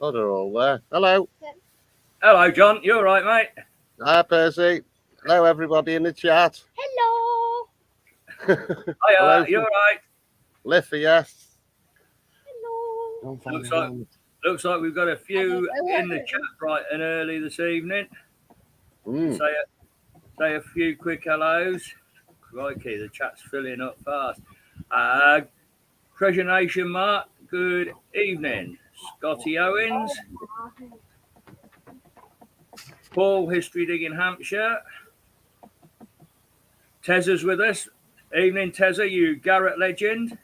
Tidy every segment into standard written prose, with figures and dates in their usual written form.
Oh, they're all there. Hello. Hello, John. You all right, mate? Hi, Percy. Hello, everybody in the chat. Hello. Hello, Hiya, you all right? Liffy, yes. Hello. Looks like we've got a few in the chat bright and early this evening. Say a few quick hellos. Crikey, the chat's filling up fast. Treasure Nation Mark, good evening. Scotty Owens. Paul, History Digging Hampshire. Tezza's with us. Evening, Tezza, you Garrett legend.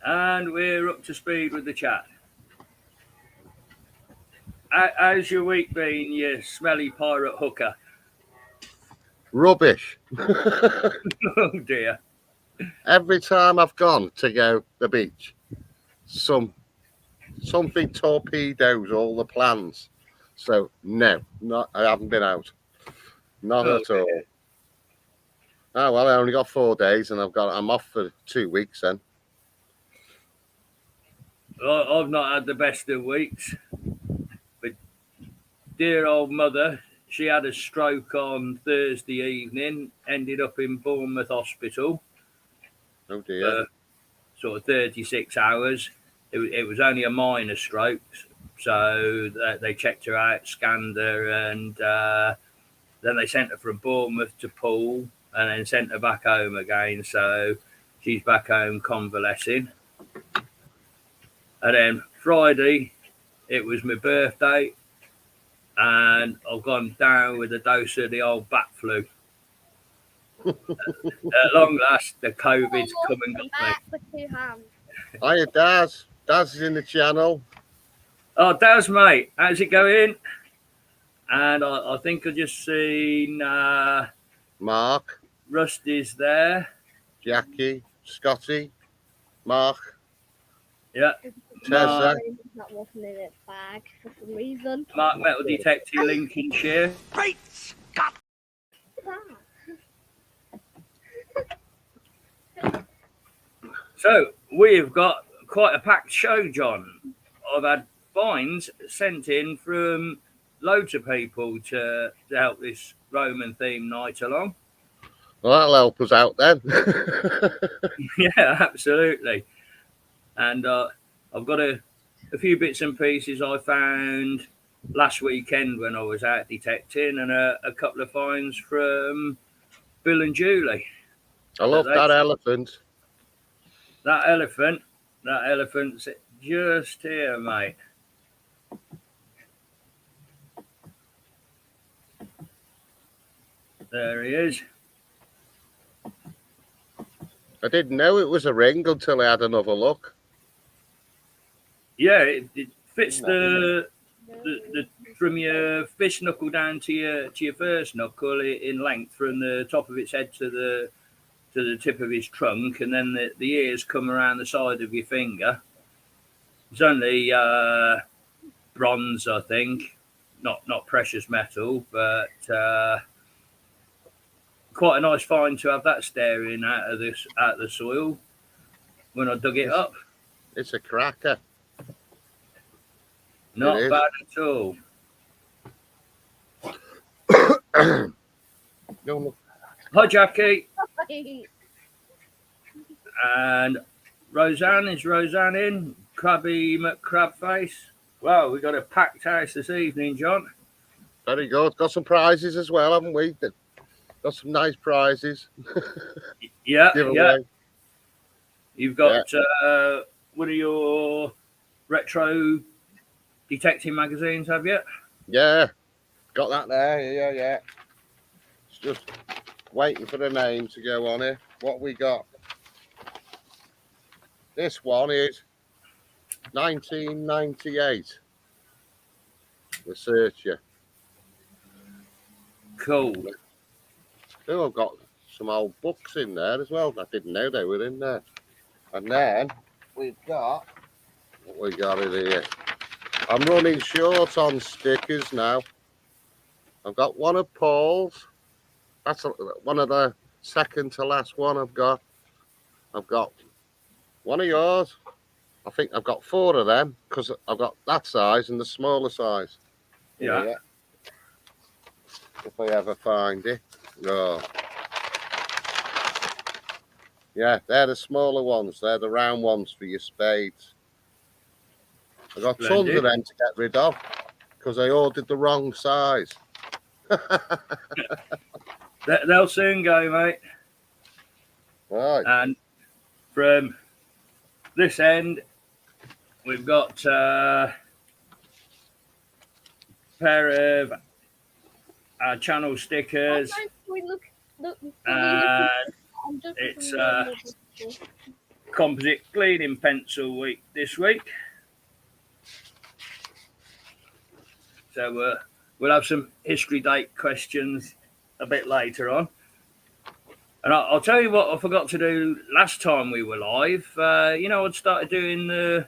And we're up to speed with the chat. How's your week been, you smelly pirate hooker? Rubbish. Oh, dear. Every time I've gone to go to the beach, something torpedoes all the plans. So, no, I haven't been out. Not at all. Oh, well, I only got 4 days and I'm off for 2 weeks then. I've not had the best of weeks. But dear old mother, she had a stroke on Thursday evening, ended up in Bournemouth Hospital. Oh, dear. For sort of 36 hours. It was only a minor stroke. So they checked her out, scanned her, and then they sent her from Bournemouth to Poole and then sent her back home again. So she's back home convalescing. And then Friday, it was my birthday, and I've gone down with a dose of the old bat flu. At long last, the COVID's come and got me. With 2 hands. Hiya, Daz. Daz is in the channel. Oh, Daz, mate, how's it going? And I think I just seen Mark. Rusty's there. Jackie. Scotty. Mark. Yeah. Tessa. Not walking in its bag for some reason. Mark Metal Detective Lincolnshire. Great Scott! So we've got quite a packed show, John. I've had finds sent in from loads of people to help this Roman theme night along. Well, that'll help us out then. Yeah, absolutely. And I've got a few bits and pieces I found last weekend when I was out detecting, and a couple of finds from Bill and Julie. I love that elephant. That elephant's just here, mate. There he is. I didn't know it was a ring until I had another look. Yeah, it fits the from your fish knuckle down to your first knuckle in length from the top of its head to the tip of his trunk, and then the ears come around the side of your finger. It's only bronze, I think, not precious metal, but quite a nice find to have that staring out of the soil when I dug it up. It's a cracker. Not bad at all. Hi, Jackie. And Roseanne, is Roseanne in? Crabby McCrabface. Well, we got a packed house this evening, John. Very good. Got some prizes as well, haven't we? Got some nice prizes. Yeah. You've got one of your retro detecting magazines, have you? Yeah. Got that there. Yeah. It's just waiting for the name to go on here. What we got? This one is 1998. Researcher. Cool. Oh, I've got some old books in there as well. I didn't know they were in there. And then we've got what we got in here. I'm running short on stickers now. I've got one of Paul's. That's one of the second to last one I've got. I've got one of yours. I think I've got 4 of them because I've got that size and the smaller size. Yeah. If I ever find it. Oh. Yeah, they're the smaller ones. They're the round ones for your spades. I got tons Splendid. of them to get rid of because I ordered the wrong size. They'll soon go, mate. Right. And from this end, we've got a pair of our channel stickers. We look. And I'm just it's looking composite cleaning pencil week this week. So we'll have some history date questions a bit later on. And I'll tell you what I forgot to do last time we were live. I'd started doing the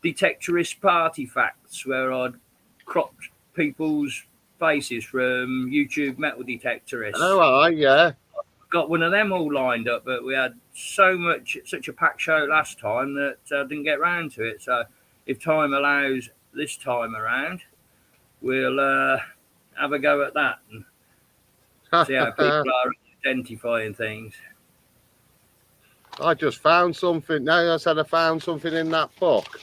detectorist party facts where I'd cropped people's faces from YouTube metal detectorists. Oh, yeah. Got one of them all lined up, but we had such a packed show last time that I didn't get round to it. So if time allows this time around, we'll have a go at that and see how people are identifying things. I just found something. Now I said I found something in that book.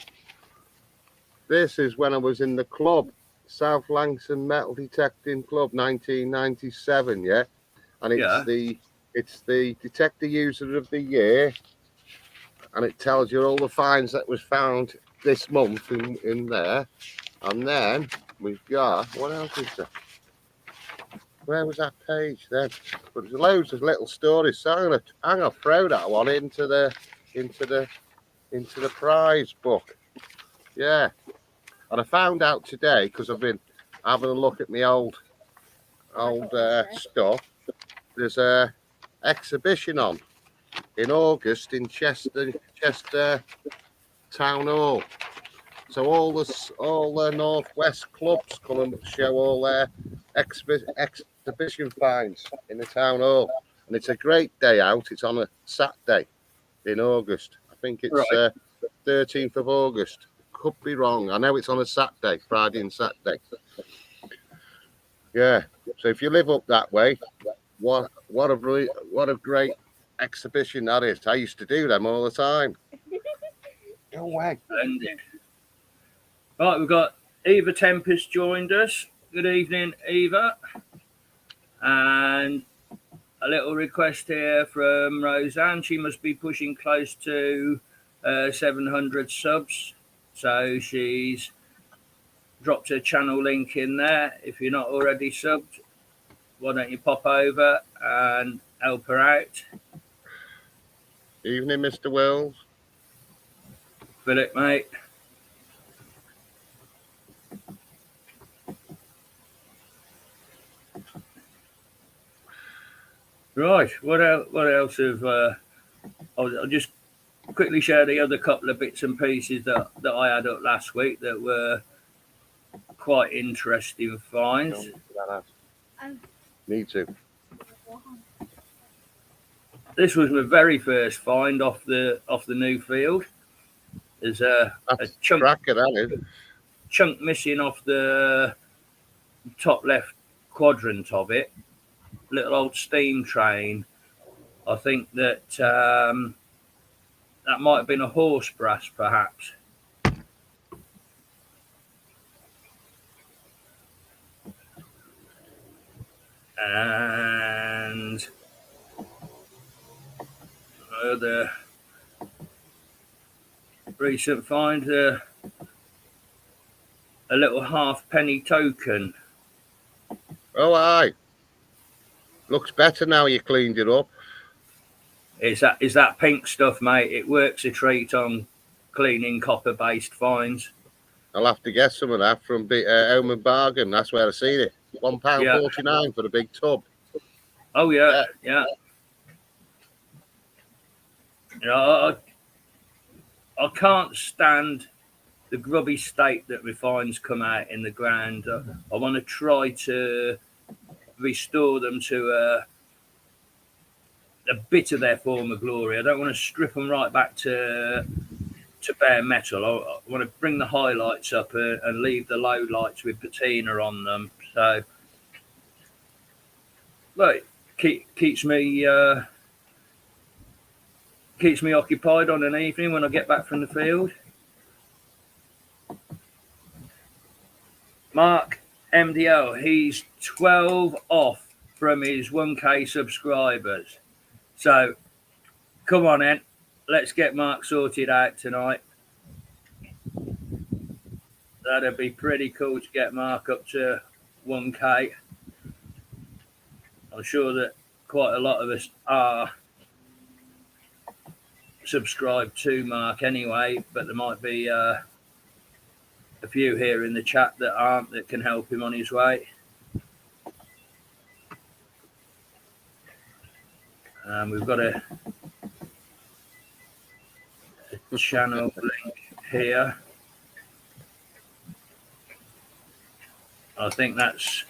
This is when I was in the club, South Langston Metal Detecting Club, 1997. Yeah, and it's the Detector User of the Year, and it tells you all the finds that was found this month in there. And then we've got, what else is there? Where was that page then? But there's loads of little stories. So I'm gonna throw that one into the prize book. Yeah. And I found out today because I've been having a look at my old stuff. There's a exhibition on in August in Chester Town Hall. So all the Northwest clubs come and show all their exhibition finds in the town hall, and it's a great day out. It's on a Saturday in August. I think it's 13th of August. Could be wrong. I know it's on a Saturday, Friday and Saturday. Yeah. So if you live up that way, what a great exhibition that is. I used to do them all the time. Go away. Splendid. Right, we've got Eva Tempest joined us. Good evening, Eva. And a little request here from Roseanne. She must be pushing close to 700 subs. So she's dropped her channel link in there. If you're not already subbed, why don't you pop over and help her out? Evening, Mr. Wills. Philip, mate. Right, what else have I'll just quickly share the other couple of bits and pieces that I had up last week that were quite interesting finds. Me too. This was my very first find off the new field. There's a chunk missing off the top left quadrant of it. Little old steam train. I think that that might have been a horse brass, perhaps. And the recent find, a little halfpenny token. Oh, aye. Looks better now you cleaned it up. It's that pink stuff, mate. It works a treat on cleaning copper-based finds. I'll have to get some of that from Home and Bargain. That's where I seen it. £1.49 for the big tub. Oh yeah. I can't stand the grubby state that my finds come out in the ground. I want to try to restore them to a bit of their former glory. I don't want to strip them right back to to bare metal. I want to bring the highlights up and leave the low lights with patina on them. So, look, keeps me occupied on an evening when I get back from the field. Mark MDL, he's 12 off from his 1K subscribers. So, come on then, let's get Mark sorted out tonight. That'd be pretty cool to get Mark up to 1K. I'm sure that quite a lot of us are subscribed to Mark anyway, but there might be a few here in the chat that aren't, that can help him on his way. We've got a channel link here. I think that's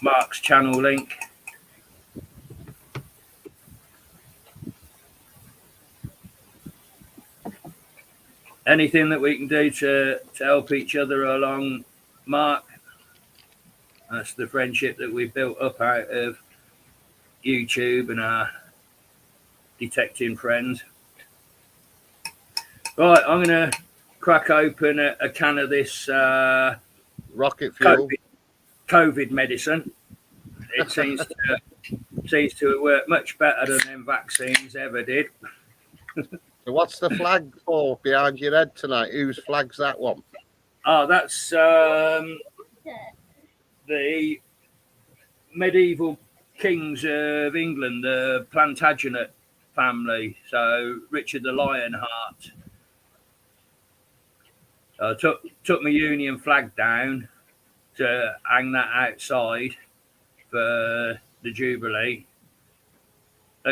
Mark's channel link. Anything that we can do to help each other along, Mark. That's the friendship that we built up out of YouTube and our detecting friends. Right, I'm going to crack open a can of this rocket fuel COVID medicine. It seems to work much better than them vaccines ever did. So what's the flag for behind your head tonight? Whose flag's that one? Oh, that's the medieval kings of England, the Plantagenet family. So Richard the Lionheart. I took my Union flag down to hang that outside for the Jubilee.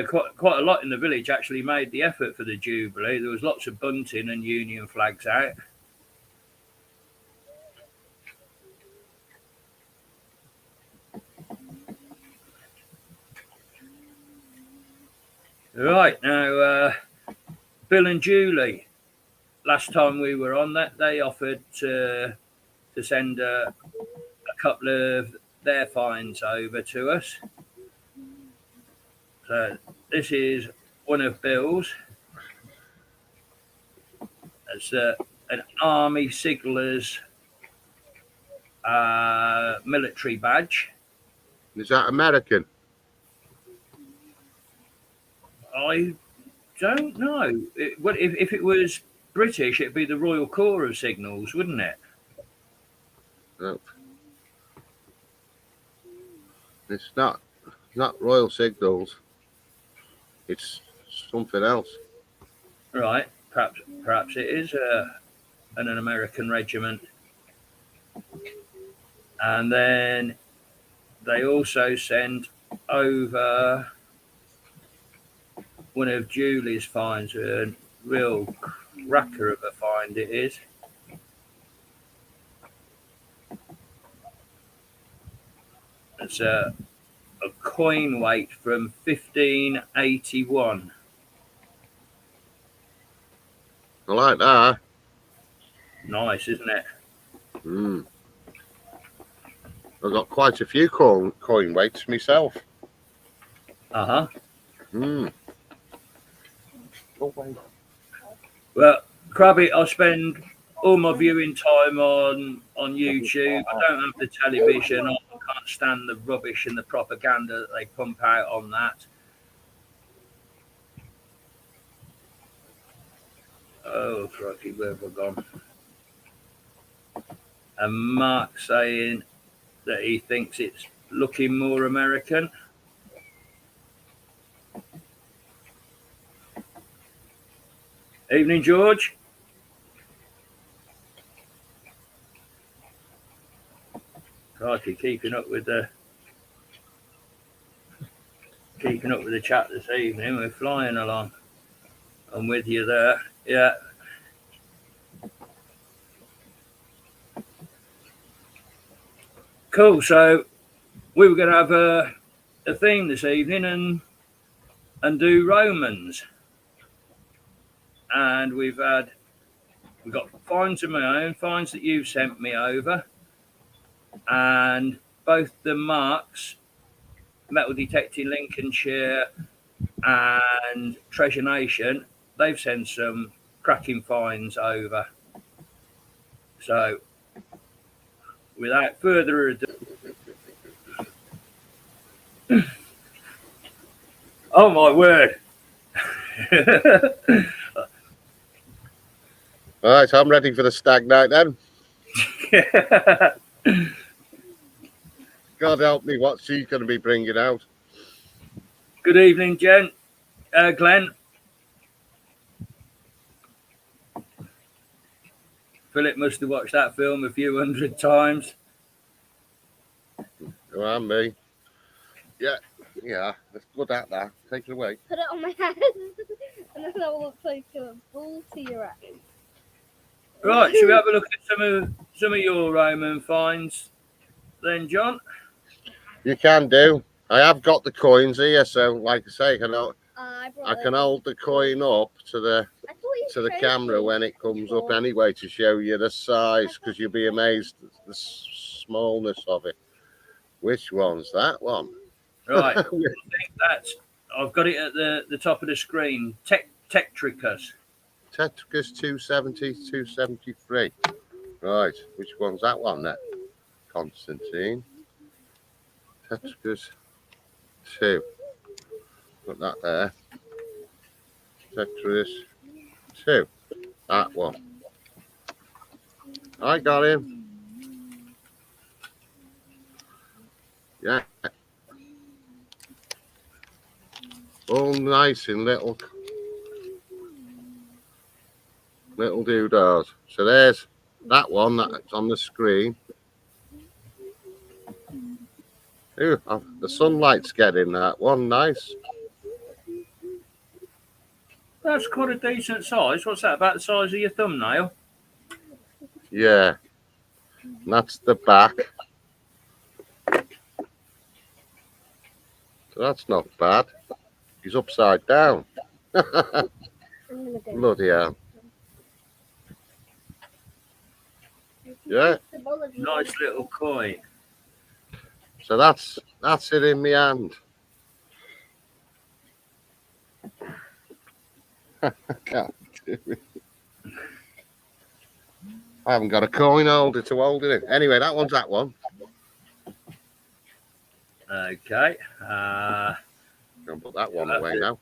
Quite a lot in the village actually made the effort for the Jubilee. There was lots of bunting and Union flags out. Right, now Bill and Julie, last time we were on that, they offered to send a couple of their finds over to us. So this is one of Bill's. It's an Army Sigler's military badge. Is that American? I don't know. If it was British, it'd be the Royal Corps of Signals, wouldn't it? No. It's not Royal Signals. It's something else. Right. Perhaps it is an American regiment. And then they also sent over one of Julie's finds, a real cracker of a find it is. It's a coin weight from 1581. I like that. Nice, isn't it? I've got quite a few coin weights myself. Uh-huh. Oh, wait. Well, Krabby, I spend all my viewing time on YouTube. I don't have the television. I can't stand the rubbish and the propaganda that they pump out on that. Oh, crikey, where have I gone? And Mark saying that he thinks it's looking more American. Evening, George. Crikey, keeping up with the chat this evening. We're flying along. I'm with you there. Yeah. Cool. So we were going to have a theme this evening and do Romans. and we've got finds of my own, finds that you've sent me over, and both the Marks, Metal Detecting Lincolnshire and Treasure Nation, they've sent some cracking finds over. So, without further ado, oh my word! Right, I'm ready for the stag night then. God help me, what she's going to be bringing out. Good evening, Glenn. Philip must have watched that film a few hundred times. Oh, and me. Yeah, that's good at that. Take it away. Put it on my head, and then I'll look like a bull to your eyes. Right, should we have a look at some of your Roman finds then, John? You can do. I have got the coins here, so like I say, I can hold the coin up to the camera when it comes up anyway to show you the size, because you'll be amazed at the smallness of it. Which one's that one? Right, I think I've got it at the top of the screen. Tetricus. Tetricus 270, 273. Right, which one's that one then? Constantine. Tetricus 2. Put that there. Tetricus 2. That one. I got him. Yeah. All nice in little doodahs. So there's that one that's on the screen. Ooh, the sunlight's getting that one. Nice. That's quite a decent size. What's that, about the size of your thumbnail? Yeah. And that's the back. So that's not bad. He's upside down. Bloody hell. Yeah. Nice little coin. So that's it in my hand. I haven't got a coin holder to hold it in. Anyway, that one's that one. Okay. I'll put that one away now.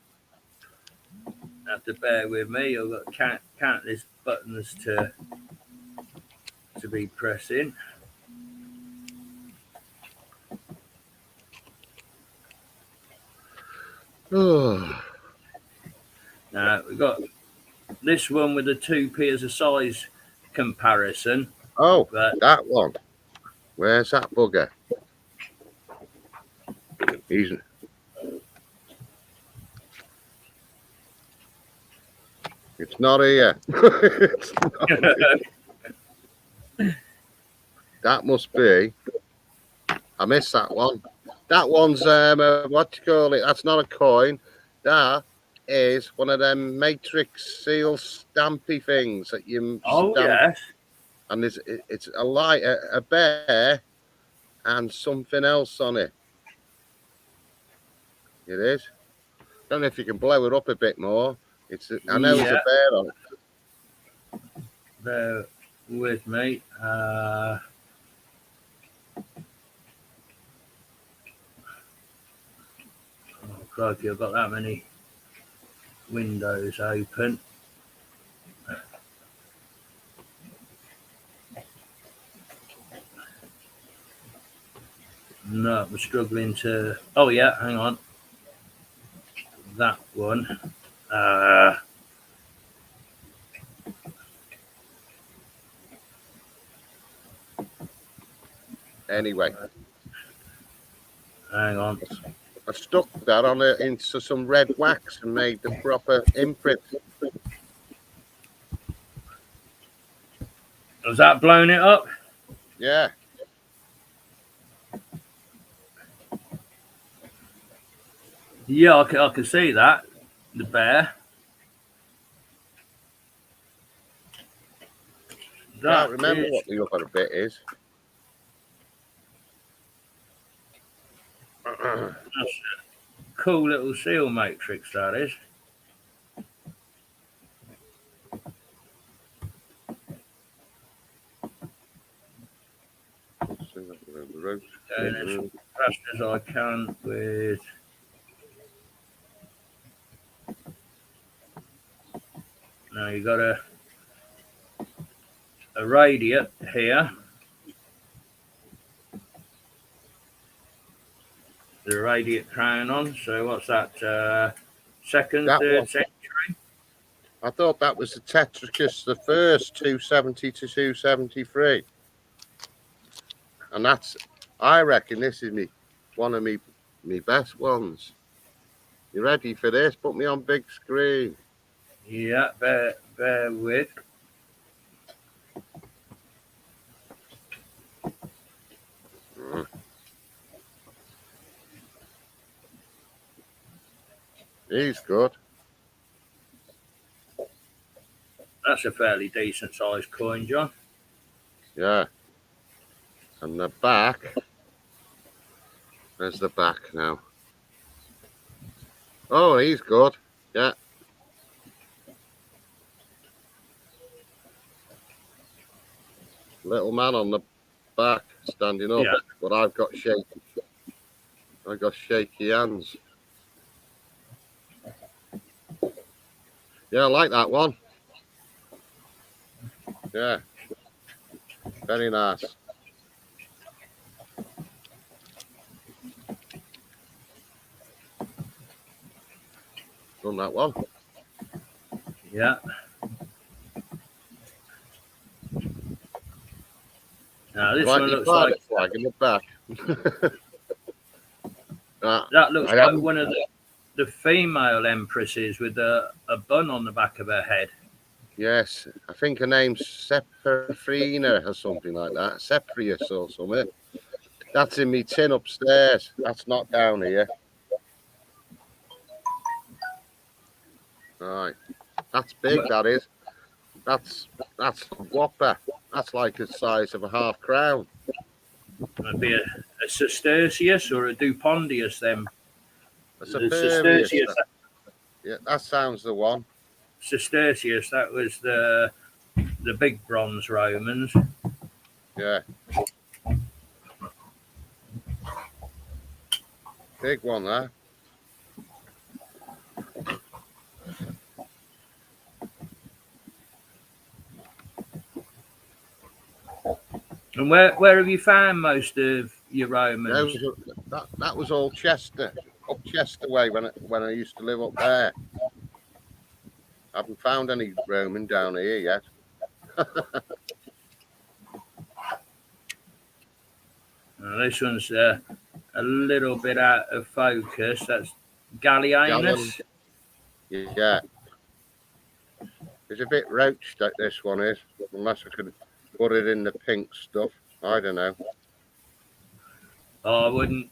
Have to bear with me. I've got countless buttons to be pressing. Oh. Now we've got this one with the 2p as a size comparison. Oh, that one. Where's that bugger? It's not here. It's not here. That must be. I missed that one. That one's what do you call it? That's not a coin. That is one of them matrix seal stampy things that you stamp. Yes. And it's a light, a bear, and something else on it. It is. Don't know if you can blow it up a bit more. I know it's a bear on it. Bear with me. Oh, crikey, I've got that many windows open. No, I'm struggling to. Oh yeah, hang on. That one. Anyway, hang on. I stuck that on into some red wax and made the proper imprint. Has that blown it up? Yeah. Yeah, I can see that. The bear. Can't remember what the other bit is. That's a cool little seal matrix, that is. Going as fast as I can with. Now you got a radiate here. The radiate crown on. So what's that? Second, third century. I thought that was the Tetricus, the first 270 to 273. And I reckon this is one of me best ones. You ready for this? Put me on big screen. Yeah, bear with. He's good. That's a fairly decent sized coin, John. Yeah. And the back. There's the back now. Oh, he's good. Yeah. Little man on the back standing up. Yeah. But I've got shaky hands. Yeah, I like that one. Yeah. Very nice. Done that one. Yeah. Now this one looks like flag in the back. that looks like one of the female empresses with a bun on the back of her head. Yes, I think her name's Sephirina or something like that. Sephrius or something. That's in me tin upstairs. That's not down here. Right. That's big, that is. That's a whopper. That's like the size of a half crown. That'd be a Cistercius or a Dupondius, then. A Cistercius. Yeah, that sounds the one. Cistercius, that was the big bronze Romans. Yeah. Big one, there. And where have you found most of your Romans? That was all Chester, up Chester way when I used to live up there. I haven't found any Roman down here yet. This one's a little bit out of focus. That's Gallienus. Yeah. It's a bit roached that this one is, unless I could put it in the pink stuff. I don't know. Oh, I wouldn't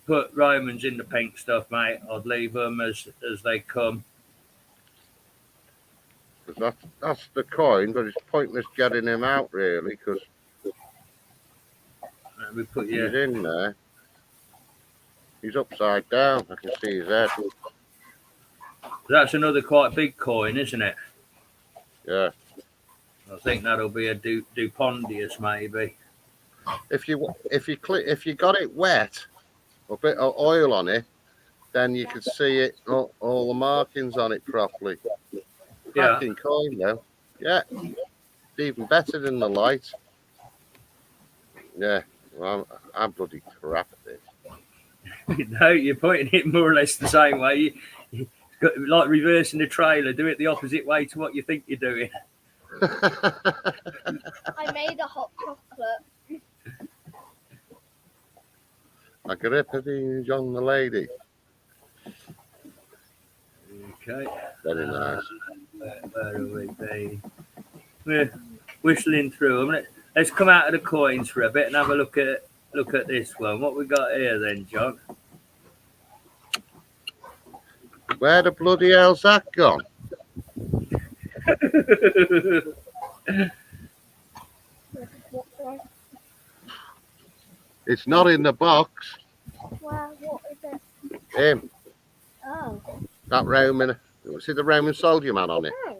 put Romans in the pink stuff, mate. I'd leave them as they come. Because that's the coin, but it's pointless getting him out, really, because we put he's in there. He's upside down. I can see his head. That's another quite big coin, isn't it? Yeah. I think that'll be a Dupondius, maybe. If you got it wet, a bit of oil on it, then you could see it all the markings on it properly. Cracking coin though. Yeah. It's even better than the light. Yeah. Well, I'm bloody crap at this. No, you're pointing it more or less the same way. You got, like reversing the trailer, do it the opposite way to what you think you're doing. I made a hot chocolate. I grip it on the lady. Okay. Very nice. Where are we be? We're whistling through them. Let's come out of the coins for a bit and have a look at this one. What we got here then, John? Where the bloody hell's that gone? It's not in the box. Wow, what is it? Him. Oh. That Roman. See the Roman soldier man on it? Oh.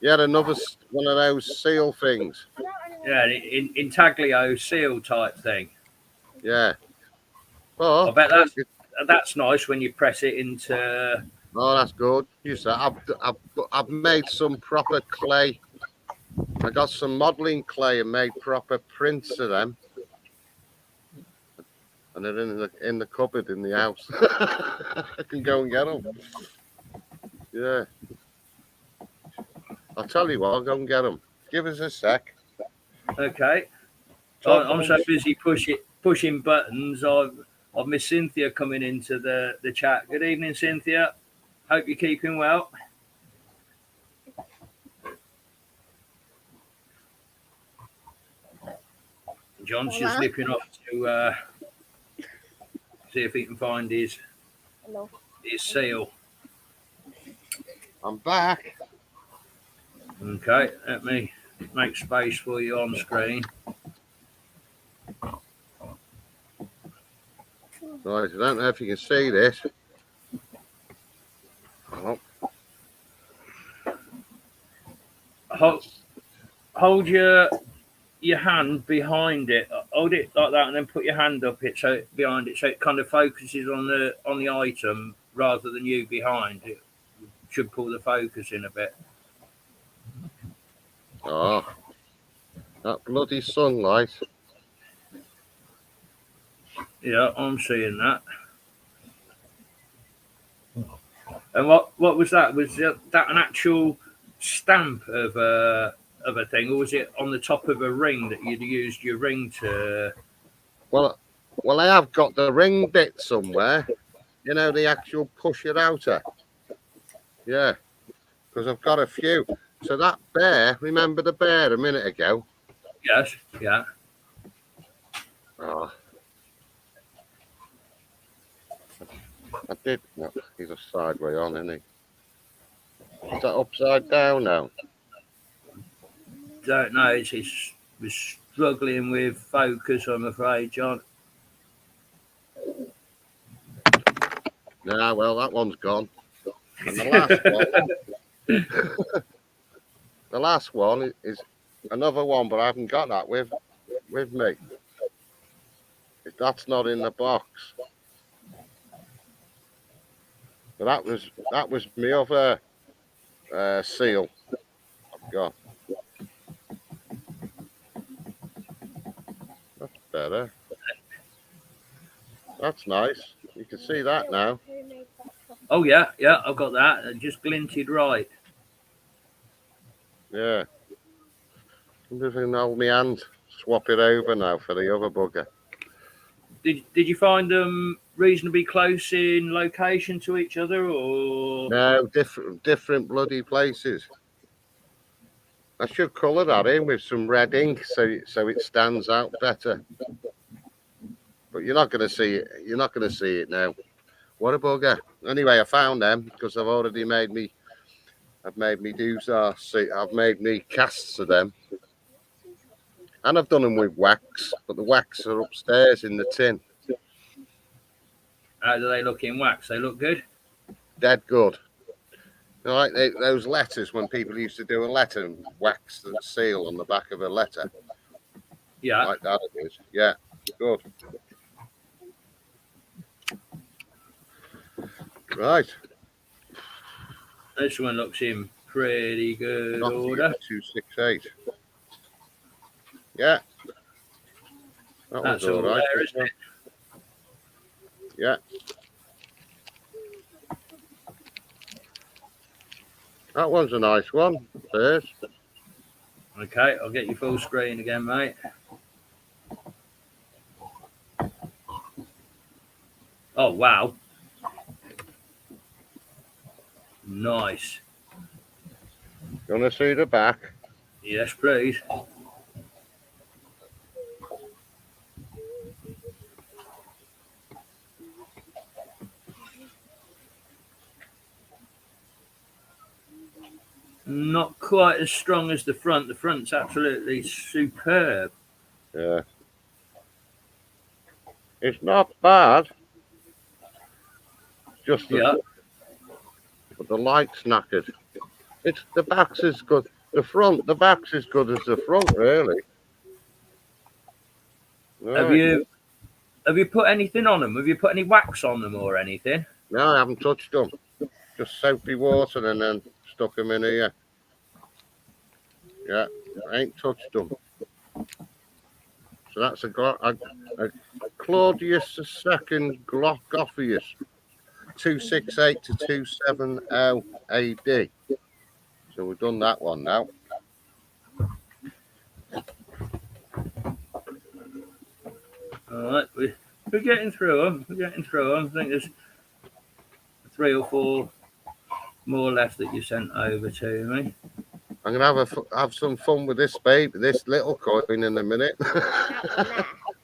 Yeah, another one of those seal things. I don't really Yeah, intaglio seal type thing. Yeah. I But bet that's nice when you press it into. oh, that's good. Use that. I've made some proper clay. I got some modelling clay and made proper prints of them. And they're in the cupboard in the house. I can go and get them. Yeah. I'll tell you what, I'll go and get them. Give us a sec. Okay. I'm so busy pushing buttons. I've missed Cynthia coming into the chat. Good evening, Cynthia. Hope you're keeping well. John's just nipping off to see if he can find his seal. I'm back. Okay, let me make space for you on screen. Right, I don't know if you can see this. Oh. Hold your hand behind it. Hold it like that, and then put your hand up it behind it, so it kind of focuses on the item rather than you behind it. Should pull the focus in a bit. Oh, that bloody sunlight. Yeah, I'm seeing that. And what was that? Was that an actual stamp of a thing, or was it on the top of a ring that you'd used your ring to? Well, I have got the ring bit somewhere. You know, the actual push it outer. Yeah, because I've got a few. So that bear, remember the bear a minute ago? Yes, yeah. Oh. I did. No, he's a sideway on, isn't he? Is that upside down now? Don't know. We're struggling with focus, I'm afraid, John. Nah, well, that one's gone. And the last one, the last one is another one, but I haven't got that with me. That's not in the box. But that was my other seal I've got. That's better. That's nice. You can see that now. Oh yeah, I've got that. It just glinted right. Yeah. I'm just going to hold my hand, swap it over now for the other bugger. Did you find them reasonably close in location to each other, or no? Different bloody places. I should colour that in with some red ink so it stands out better. But you're not going to see it. You're not going to see it now. What a bugger. Anyway, I found them because I've already made me. I've made me I've made me casts of them, and I've done them with wax. But the wax are upstairs in the tin. how do they look in wax? They look good. Dead good. You know, like those letters when people used to do a letter and wax the seal on the back of a letter. Yeah. Like that it is. Yeah. Good. Right. This one looks in pretty good order. 268. Yeah. That's all right. there, isn't it? Yeah. That one's a nice one. There's. Okay, I'll get you full screen again, mate. Oh, wow. Nice. You want to see the back? Yes, please. Not quite as strong as the front. The front's absolutely superb. Yeah. It's not bad. Just Yeah. but the light's knackered. It's the back's as good. The back's as good as the front, really. Have Right. you put anything on them? Have you put any wax on them or anything? No, I haven't touched them. Just soapy water and then stuck them in here. Yeah, I ain't touched them. So that's a Claudius II Glock Offius 268 to 270 AD. So we've done that one now. All right, we're getting through them. I think there's 3 or 4 more left that you sent over to me. I'm gonna have some fun with this baby, this little coin in a minute.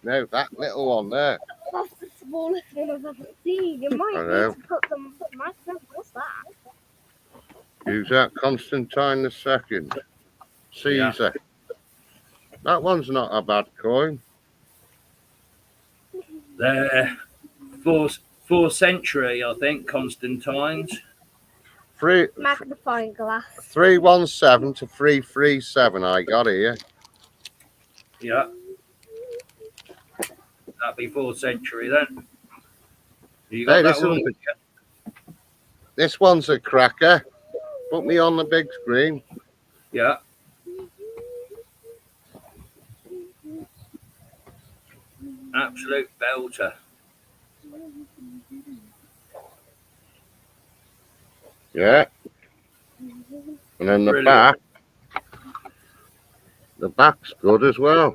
No, that little one there. That's the smallest one I've ever seen. You might need to put them. What's that? Use that Constantine II. Caesar. Yeah. That one's not a bad coin. They're 4th century, I think, Constantines. Magnifying glass. 317 to 337. I got here. Yeah. That'd be 4th century then. You got that one? This one's a cracker. Put me on the big screen. Yeah. Absolute belter. Yeah. And then Brilliant. the back's good as well.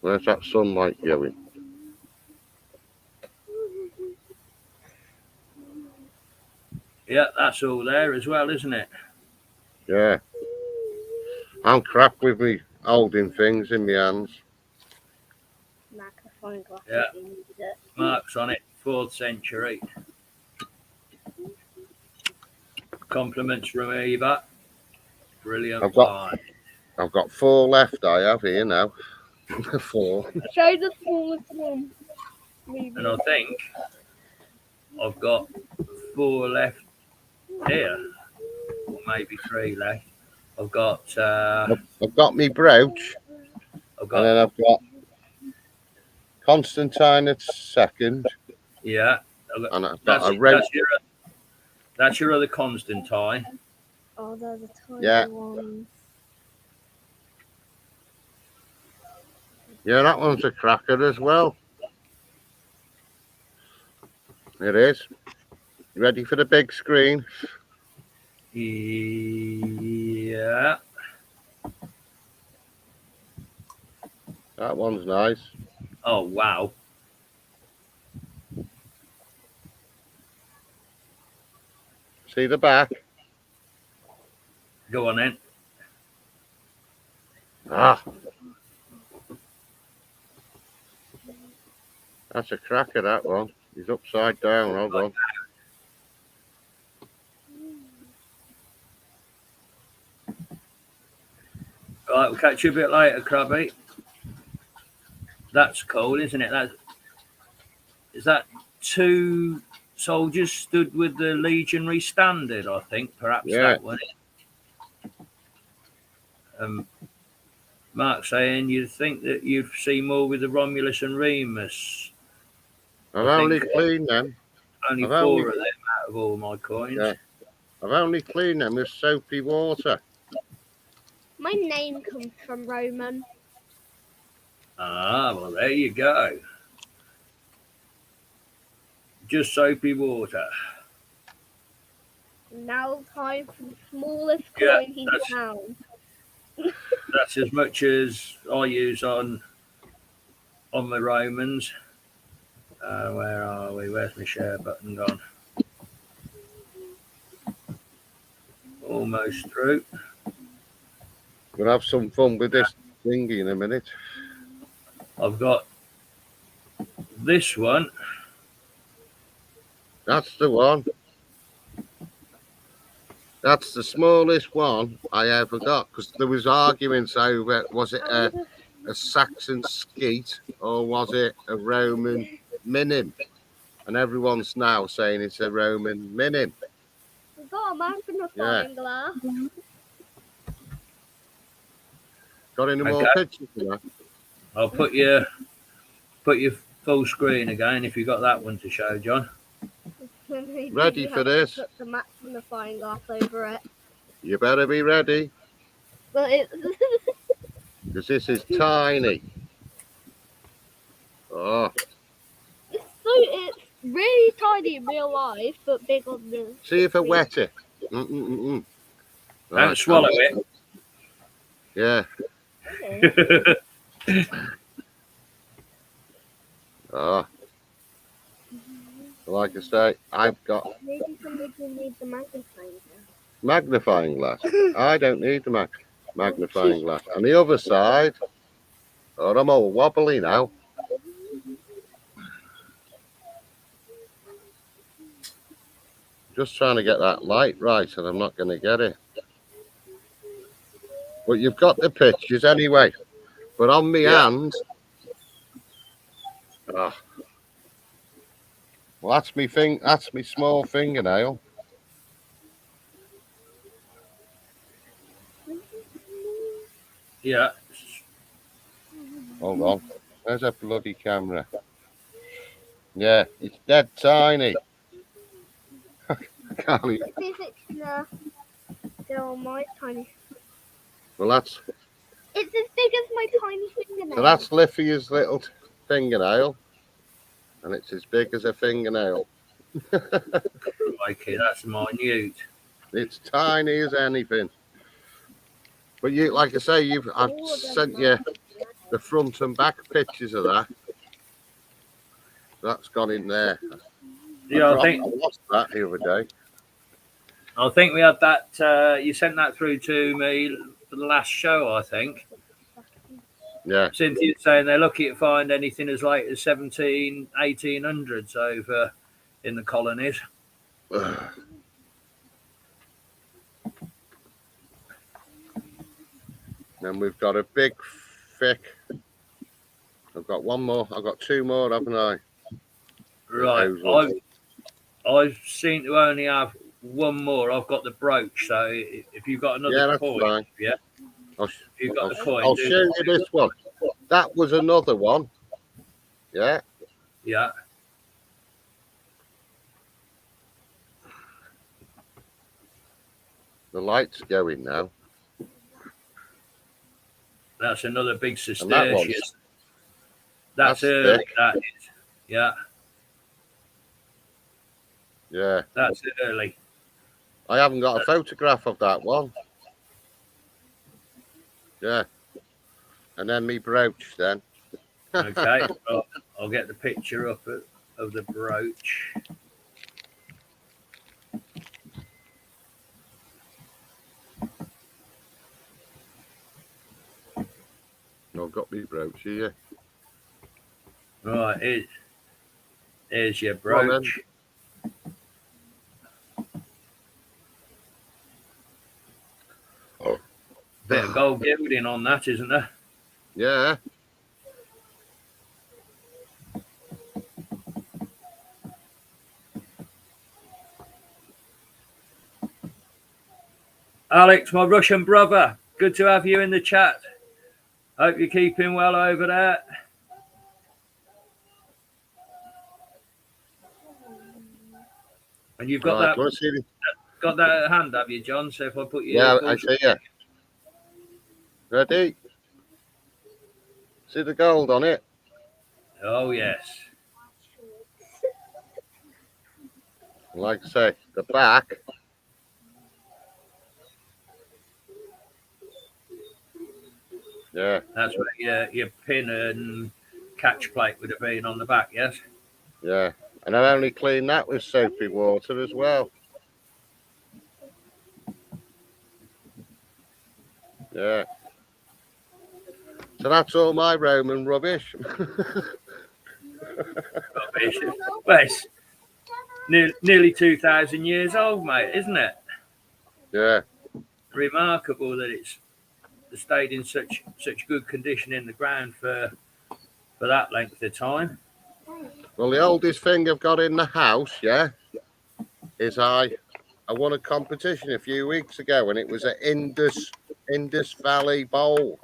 Where's that sunlight going? Yeah, that's all there as well, isn't it? Yeah. I'm crap with me holding things in my hands. Magnifying glass. Yeah. Marks on it, 4th century. Compliments from Eva. Brilliant. I've got 4 left. I have here now. 4. Show the smallest one. Maybe. And I think I've got 4 left here, or maybe 3 left. I've got me brooch. And then I've got Constantine II. Yeah. And I've got a red. That's your other Constantine. Oh, those are tiny ones. Yeah, that one's a cracker as well. It is. Ready for the big screen? Yeah. That one's nice. Oh, wow. See the back? Go on then. Ah. That's a cracker, that one. He's upside down. Hold on. Right, we'll catch you a bit later, Krabby. That's cool, isn't it? Is that 2 soldiers stood with the legionary standard, I think. Perhaps that one. Mark saying you'd think that you'd see more with the Romulus and Remus. I've only cleaned them. Only 4 of them out of all my coins. Yeah. I've only cleaned them with soapy water. My name comes from Roman. Ah, well, there you go. Just soapy water. Now time for the smallest coin he found. That's as much as I use on my Romans. Where are we? Where's my share button gone? Almost through. We'll have some fun with this thingy in a minute. I've got this one. That's the one. That's the smallest one I ever got because there was arguments over was it a Saxon skeet or was it a Roman minim? And everyone's now saying it's a Roman minim. We've got a magnifying glass. Got any more Okay. pictures of that? I'll put your full screen again if you've got that one to show, John. Ready for this? Put the magnifying glass over it. You better be ready, But it's because this is tiny. Oh, it's really tiny in real life, but big on the. see if I wet it. Don't Right, swallow it. Yeah. Okay. Oh. Like I say, I've got Maybe somebody will need the magnifying glass. magnifying glass. I don't need the magnifying glass. And the other side, oh, I'm all wobbly now. Just trying to get that light right, and I'm not going to get it. But you've got the pictures anyway. But on my hand, oh, well, that's me That's me small fingernail. Yeah. Hold on. There's a bloody camera. Yeah, it's dead tiny. I can't even. Let's see if it can go on my tiny. Well, that's It's as big as my tiny fingernail. so that's Liffy's little fingernail, and it's as big as a fingernail. Crikey, that's minute. It's tiny as anything. But you, like I say, I've sent you the front and back pictures of that. That's gone in there. Yeah, I lost that the other day. I think we had that. You sent that through to me for the last show, I think. Yeah. Cynthia's saying they're lucky to find anything as late as 1800s over in the colonies. Then we've got a big, thick. I've got one more. I've got two more, haven't I? Right. I seem to only have one more. I've got the brooch. So if you've got another coin, fine. yeah. If you've got the coin, I'll show you this one. That was another one. Yeah. Yeah. The light's going now. That's another big Cistercius. That's early. thick. That is. Yeah. Yeah. That's early. I haven't got a photograph of that one. Yeah. And then me brooch then. Okay. I'll get the picture up of the brooch. I've got me brooch here. Right. Here's your brooch. Bit of gold gilding on that, isn't there? Yeah. Alex, my Russian brother, good to have you in the chat. Hope you're keeping well over there. And you've got got that at hand, have you, John? So if I put you... Yeah, I see you. Ready? See the gold on it? Oh, yes. Like I say, the back. Yeah. That's where your pin and catch plate would have been on the back, yes? Yeah. And I only clean that with soapy water as well. Yeah. So that's all my Roman rubbish. Rubbish. Well, it's nearly 2,000 years old, mate, isn't it? Yeah. Remarkable that it's stayed in such good condition in the ground for that length of time. Well, the oldest thing I've got in the house, yeah, is I won a competition a few weeks ago, and it was an Indus Valley Bowl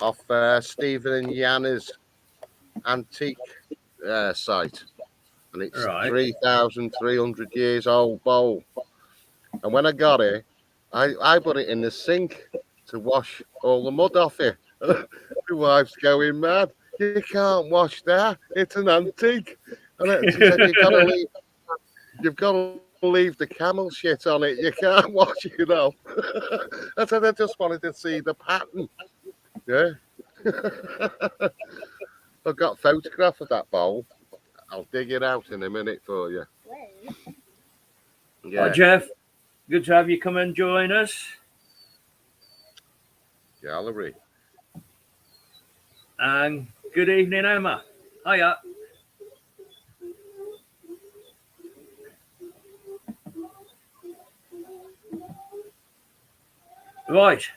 off Stephen and Yanna's antique site, and it's Right. 3,300 years old bowl. And when I got it, I put it in the sink to wash all the mud off it. The wife's going mad. You can't wash that. It's an antique. And she said, you've got to leave the camel shit on it. You can't wash it off. I said, I just wanted to see the pattern. Yeah. I've got a photograph of that bowl. I'll dig it out in a minute for you. Yeah. Hi, Jeff. Good to have you come and join us. Gallery. And good evening, Emma. Hiya. Right.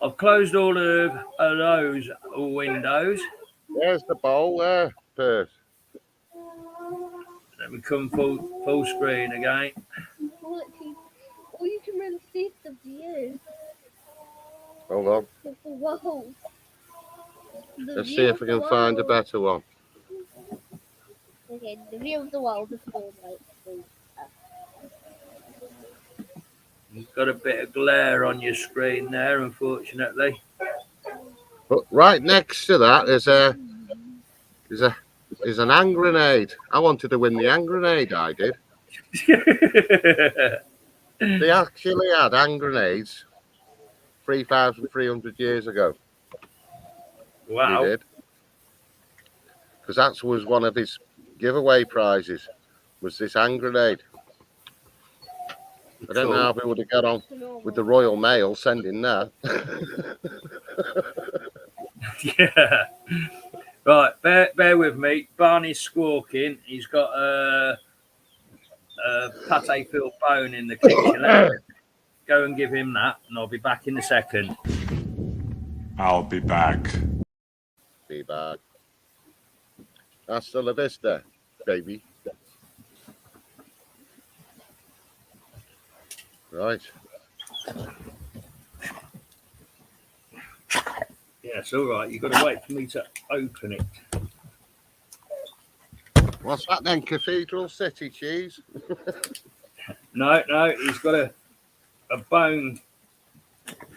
I've closed all of those windows. There's the bowl there, Percy. Let me come full screen again. Or you can really see the view Hold on. of the world. Let's see if we can find a better one. Okay, the view of the world is all right. You've got a bit of glare on your screen there, unfortunately. But right next to that is an hand grenade. I wanted to win the hand grenade, I did. They actually had hand grenades 3,300 years ago. Wow. They did. Because that was one of his giveaway prizes, was this hand grenade. I don't know how we would have got on with the Royal Mail sending that. Yeah. Right, bear with me. Barney's squawking. He's got a pate filled bone in the kitchen. Let's go and give him that, and I'll be back in a second. I'll be back. Be back. Hasta la vista, baby. Right. Yeah, it's all right. You've got to wait for me to open it. What's that then? Cathedral City cheese? No, he's got a bone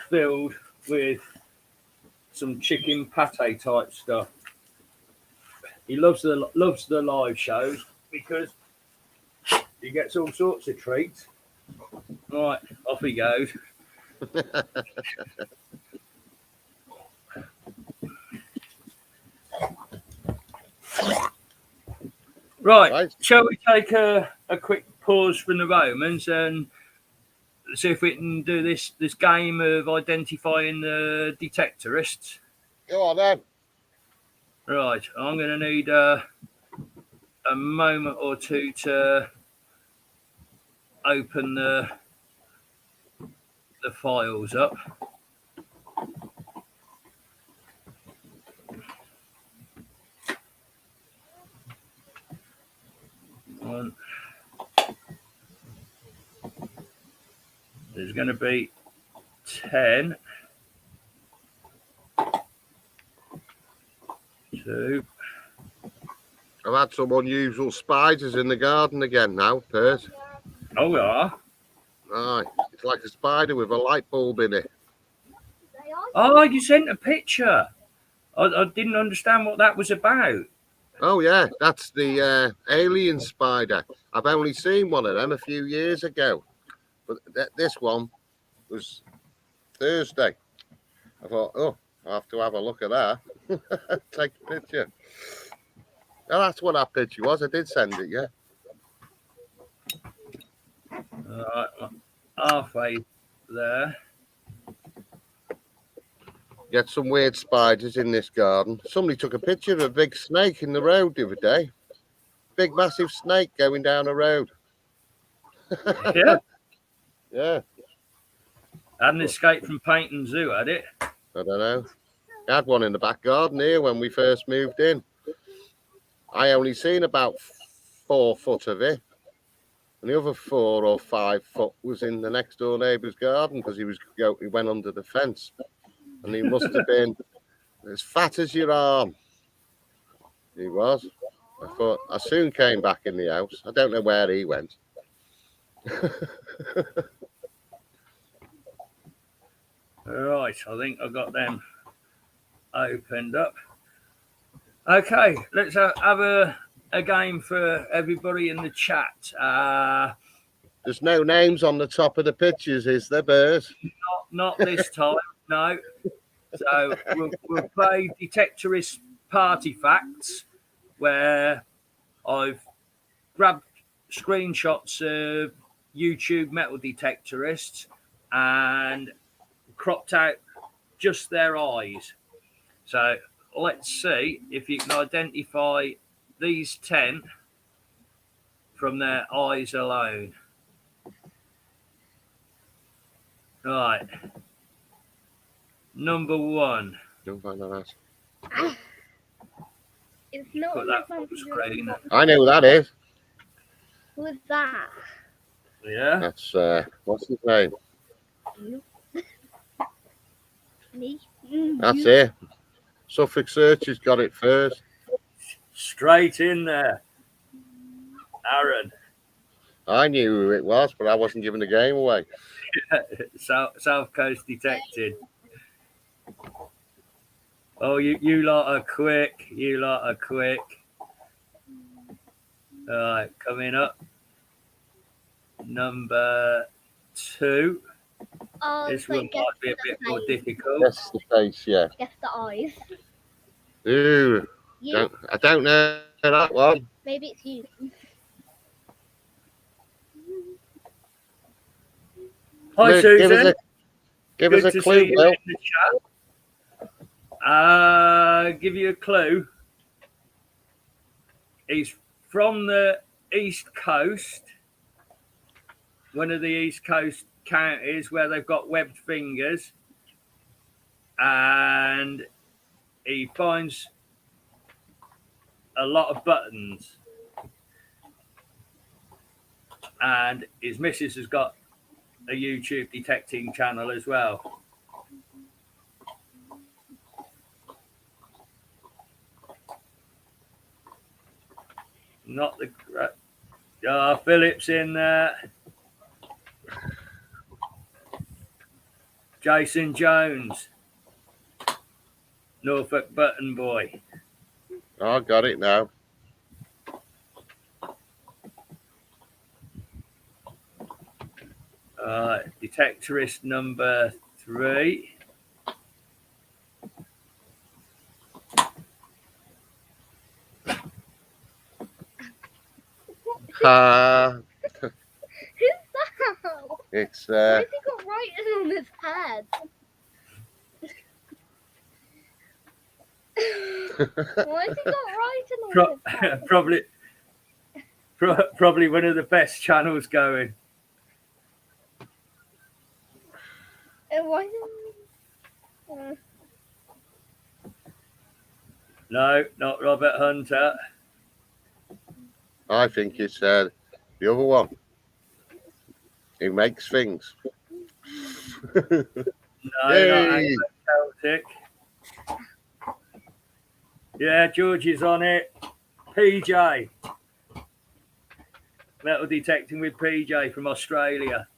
filled with some chicken pate type stuff. He loves the live shows because he gets all sorts of treats. Right, off he goes. Right, shall we take a quick pause from the Romans and see if we can do this game of identifying the detectorists? Go on then. Right, I'm going to need a moment or two to open the files up. There's going to be 10, 2. I've had some unusual spiders in the garden again now, Percy. Oh, yeah. Right. It's like a spider with a light bulb in it. Oh, you sent a picture. I didn't understand what that was about. Oh, yeah. That's the alien spider. I've only seen one of them a few years ago. But this one was Thursday. I thought, oh, I'll have to have a look at that. Take a picture. Oh, that's what that picture was. I did send it, yeah. Halfway there. Get some weird spiders in this garden. Somebody took a picture of a big snake in the road the other day. Big, massive snake going down the road. Yeah. Yeah. Hadn't escaped from Paynton Zoo, had it? I don't know. I had one in the back garden here when we first moved in. I only seen about 4 foot of it. And the other 4 or 5 foot was in the next door neighbour's garden because he went under the fence. And he must have been as fat as your arm. He was. I thought I soon came back in the house. I don't know where he went. Right, I think I got them opened up. Okay, let's have a game for everybody in the chat. There's no names on the top of the pictures, is there, Bers? Not this time, no. So we'll play Detectorist Party Facts, where I've grabbed screenshots of YouTube metal detectorists and cropped out just their eyes. So let's see if you can identify these 10 from their eyes alone. Right. Number 1. Don't find that. It's not Put that on the screen. I know who that is. Who is that? Yeah. That's what's his name? You. Me. That's it. Suffolk Searchers got it first. Straight in there. Aaron. I knew who it was, but I wasn't giving the game away. South Coast Detected. Oh, you lot are quick. You lot are quick. All right, coming up. Number 2. Oh, This so one might be a bit more difficult. That's the face, yeah. Guess the eyes. Ooh, You. I don't know that one. Maybe it's you. Hi, Look, Susan. Give Good us to a clue, see you Will. in the chat. Give you a clue. He's from the East Coast, one of the East Coast counties where they've got webbed fingers, and he finds a lot of buttons, and his missus has got a YouTube detecting channel as well. Not the Phillips in there. Jason Jones, Norfolk Button Boy. Oh, I got it now. Detectorist number 3. Who's that? It's Why has he got writing on his head? Why has he got writing on his head? Probably one of the best channels going. Why? No, not Robert Hunter. I think it's the other one. Who makes things? No, not Anglo Celtic. Yeah, George is on it. PJ. Metal detecting with PJ from Australia.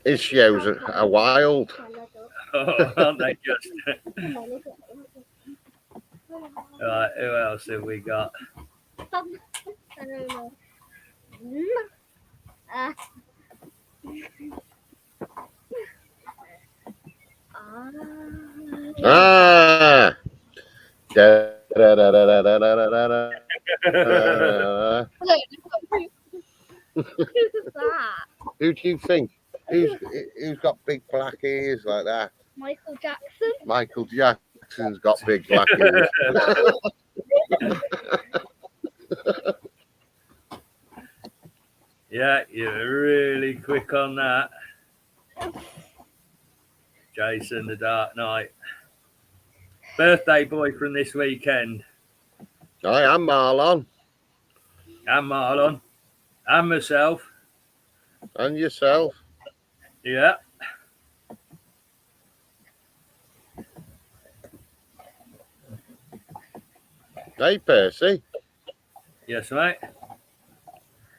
His shows are wild. Oh, aren't they just? Right, who else have we got? I don't know. Ah. Da, da, da, da, da, da, da, da, da. Who's that? Who do you think? Who's got big black ears like that? Michael Jackson? Michael Jackson's got big black ears. Yeah, you're really quick on that. Jason the Dark Knight. Birthday boy from this weekend. I am Marlon. And Marlon. And myself. And yourself. Yeah. Hey, Percy. Yes, mate.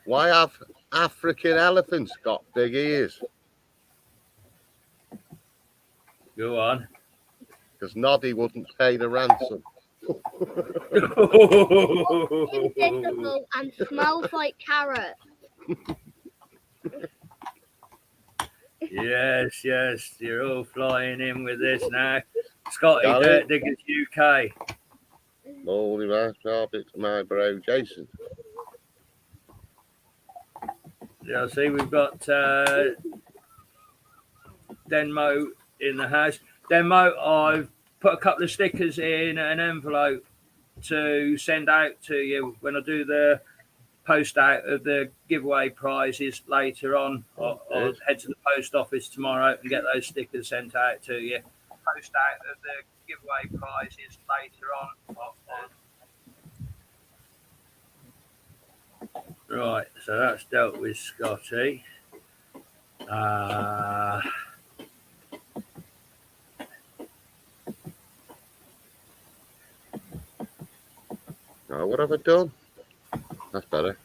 Why have African elephants got big ears? Go on. Because Noddy wouldn't pay the ransom. Invisible and smells like carrot. Yes, yes. You're all flying in with this now. Scotty, Got Dirt it. Diggers UK. Holy man, it's my bro Jason. Yeah, see, we've got Denmo in the house. Denmo, I've put a couple of stickers in an envelope to send out to you when I do the post out of the giveaway prizes later on. I'll head to the post office tomorrow and get those stickers sent out to you. Post out of the giveaway prizes later on. Right, so that's dealt with Scotty. Oh, what have I done? That's better.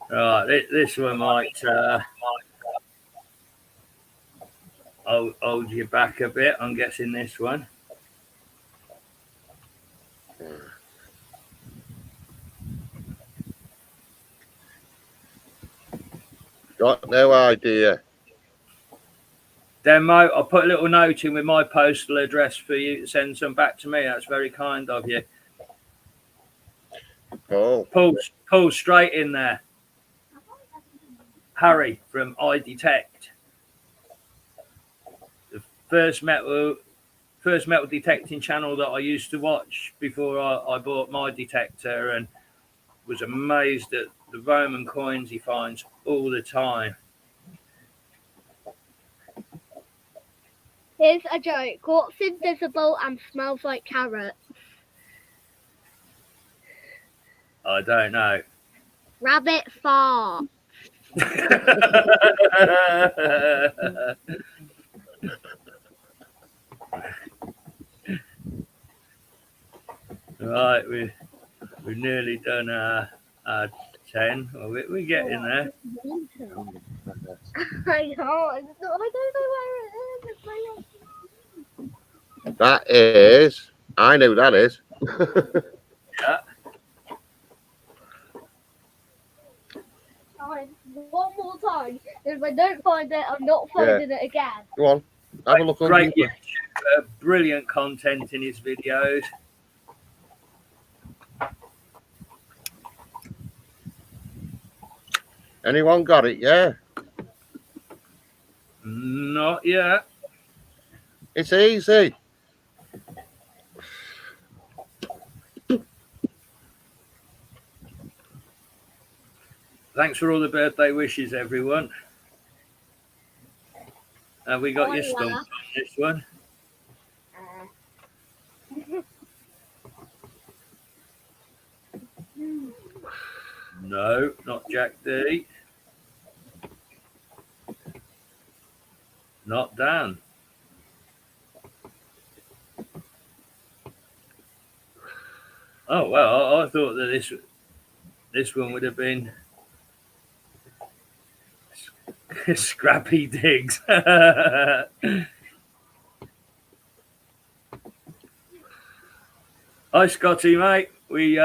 Right, this one might hold you back a bit. I'm guessing this one. Got no idea. Demo, I'll put a little note in with my postal address for you to send some back to me. That's very kind of you. Oh. Pull straight in there. Harry from iDetect. The first metal detecting channel that I used to watch before I bought my detector, and was amazed at the Roman coins he finds all the time. Here's a joke. What's invisible and smells like carrots? I don't know. Rabbit fart. Right, we've nearly done our 10. Well, we're getting there. I don't know where it is. That is. I know that is. Yeah. One more time. If I don't find it, I'm not finding it again. Go on. Have a look on Great YouTube. YouTuber, brilliant content in his videos. Anyone got it? Yeah. Not yet. It's easy. Thanks for all the birthday wishes, everyone. Have we got your stump on this one? No, not Jack D. Not Dan. Oh well, I thought that this one would have been Scrappy Diggs. Hi Scotty, mate. We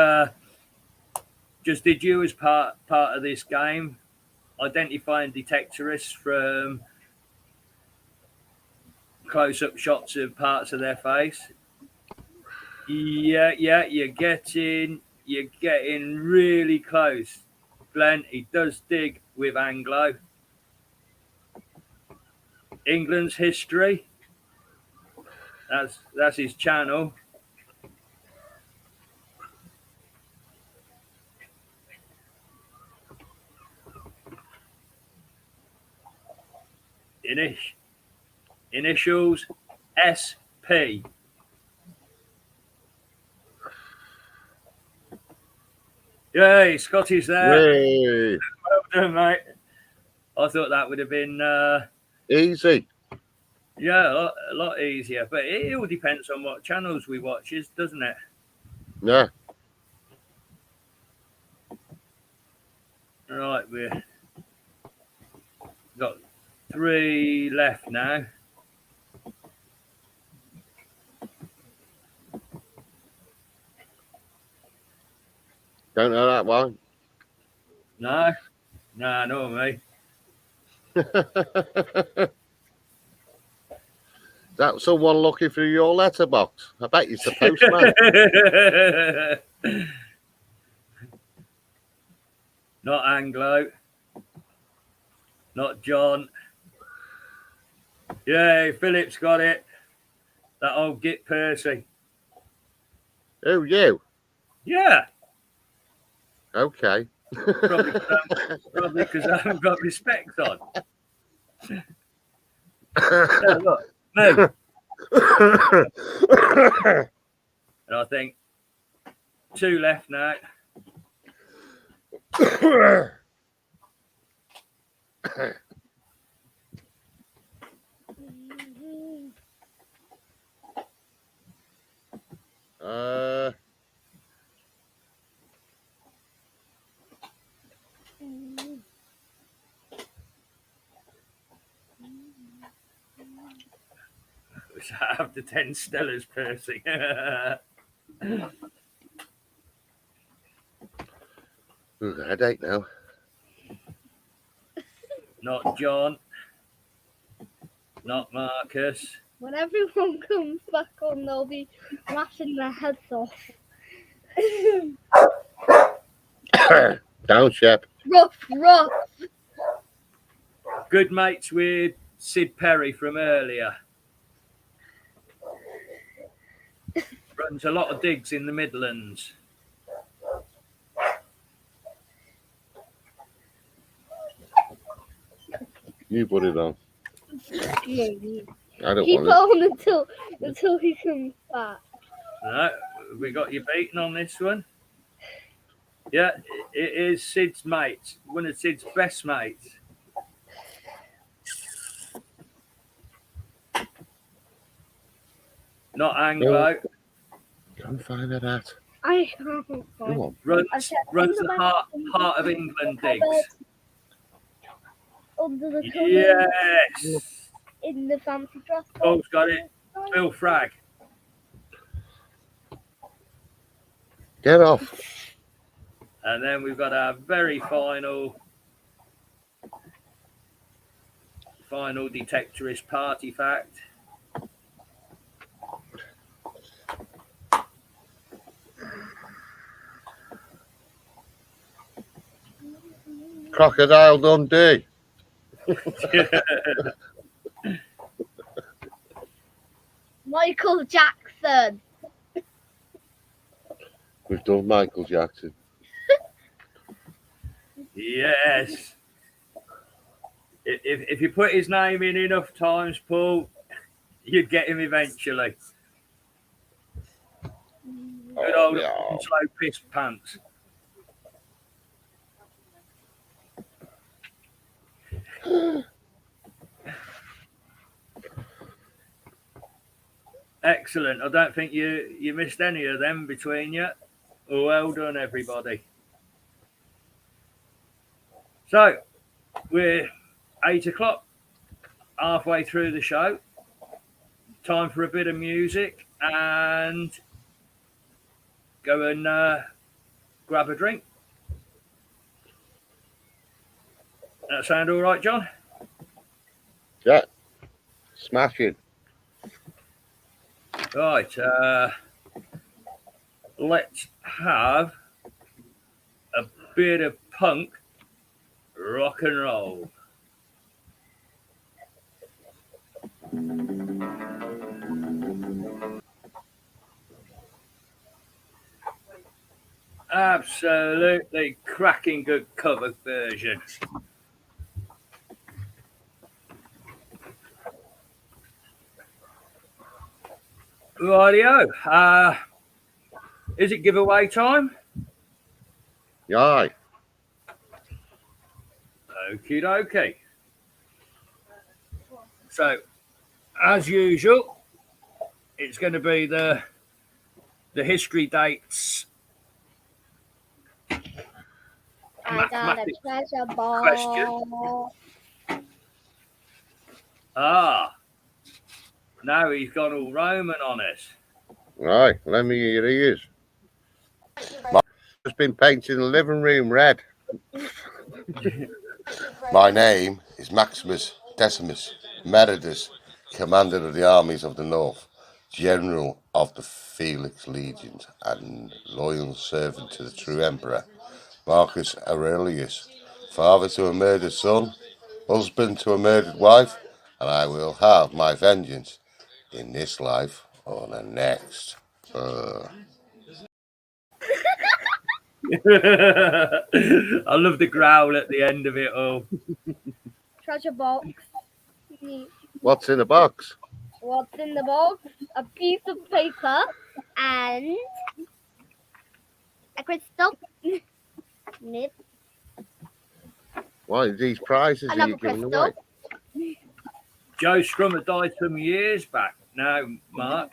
just did you as part of this game, identifying detectorists from close-up shots of parts of their face. Yeah, you're getting really close. Glenn, he does dig with Anglo. England's history. That's his channel. Initials SP. Yay, Scotty's there. Yay. Well done, mate. I thought that would have been Easy. yeah, a lot easier. But it all depends on what channels we watch, doesn't it? Yeah. Right, we've got 3 left now. Don't know that one. No, no, me. Is that someone looking through your letterbox? I bet it's the postman. Not Anglo. Not John. Yay, Philip's got it. That old git Percy. Who, you? Yeah. Okay. Probably because I haven't got my specs on. Yeah, look, me. And I think 2 left now. After 10 Stellas, Percy. Ooh, headache now. Not John. Not Marcus. When everyone comes back on, they'll be laughing their heads off. Down, Shep. Rough. Good mates with Sid Perry from earlier. Runs a lot of digs in the Midlands. You put it on. I don't Keep it want on until he comes back. No, we got you beaten on this one. Yeah, it is Sid's mate, one of Sid's best mates. Not Anglo. Go and find that hat. I can't Come find on. Runs the heart of England digs. under the covers. Yes. In the fancy dress. Paul's got it. Bill Frag. Get off. And then we've got our very final detectorist party fact. Crocodile Dundee. Michael Jackson. We've done Michael Jackson. Yes. If you put his name in enough times, Paul, you'd get him eventually. Good old slow piss pants. Excellent. I don't think you missed any of them between you. Well done, everybody. So, we're 8 o'clock, halfway through the show. Time for a bit of music and go and grab a drink. That sound all right, John? Yeah. Smashing. Right. Let's have a bit of punk rock and roll. Absolutely cracking good cover version. Rightio. Is it giveaway time? Aye. Okie dokie. So, as usual, it's going to be the history dates. I got a Mathematics treasure ball. question. Ah, now he's gone all Roman on us. Right, let me hear he is. Just been painting the living room red. My name is Maximus Decimus Meritus, Commander of the Armies of the North, General of the Felix Legions, and loyal servant to the true Emperor, Marcus Aurelius, father to a murdered son, husband to a murdered wife, and I will have my vengeance in this life or the next. I love the growl at the end of it all. Treasure box. What's in the box? What's in the box? A piece of paper and a crystal. Nip. Why, these prizes are Another you giving crystal. away? Joe Strummer died some years back. Now, Mark.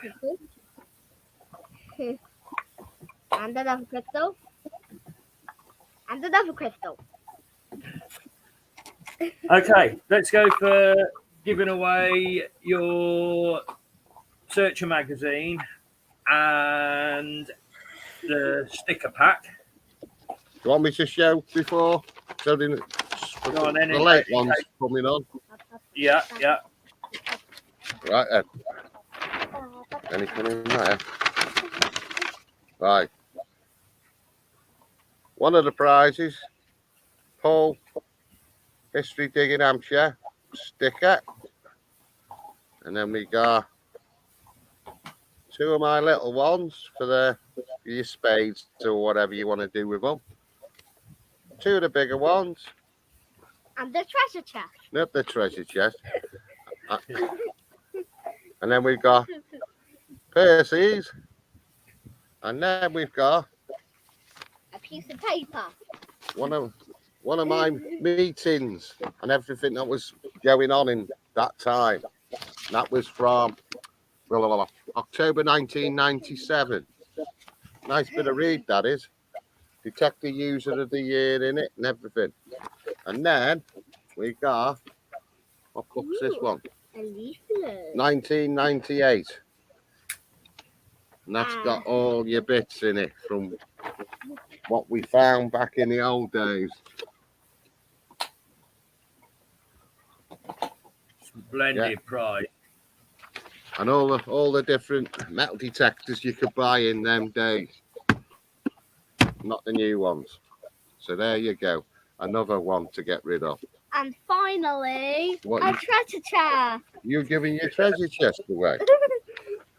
And another crystal. And another crystal. Okay, let's go for giving away your Searcher magazine and the sticker pack. Do you want me to show before? So the on, then, late one's coming on. Yeah. Right then. Anything in there? Right. One of the prizes, Paul, History Digging Hampshire sticker. And then we got two of my little ones for your spades or whatever you want to do with them. Two of the bigger ones. And the treasure chest. Not the treasure chest. And then we've got Percy's. And then we've got a piece of paper. One of my meetings and everything that was going on in that time. And that was from October 1997. Nice bit of read, that is. Detective User of the Year in it and everything. And then we got, what book's this one? A leaflet. 1998. And that's got all your bits in it from what we found back in the old days. Splendid prize. And all the different metal detectors you could buy in them days. Not the new ones. So there you go. Another one to get rid of. And finally, What, a treasure chest. You giving your treasure chest away?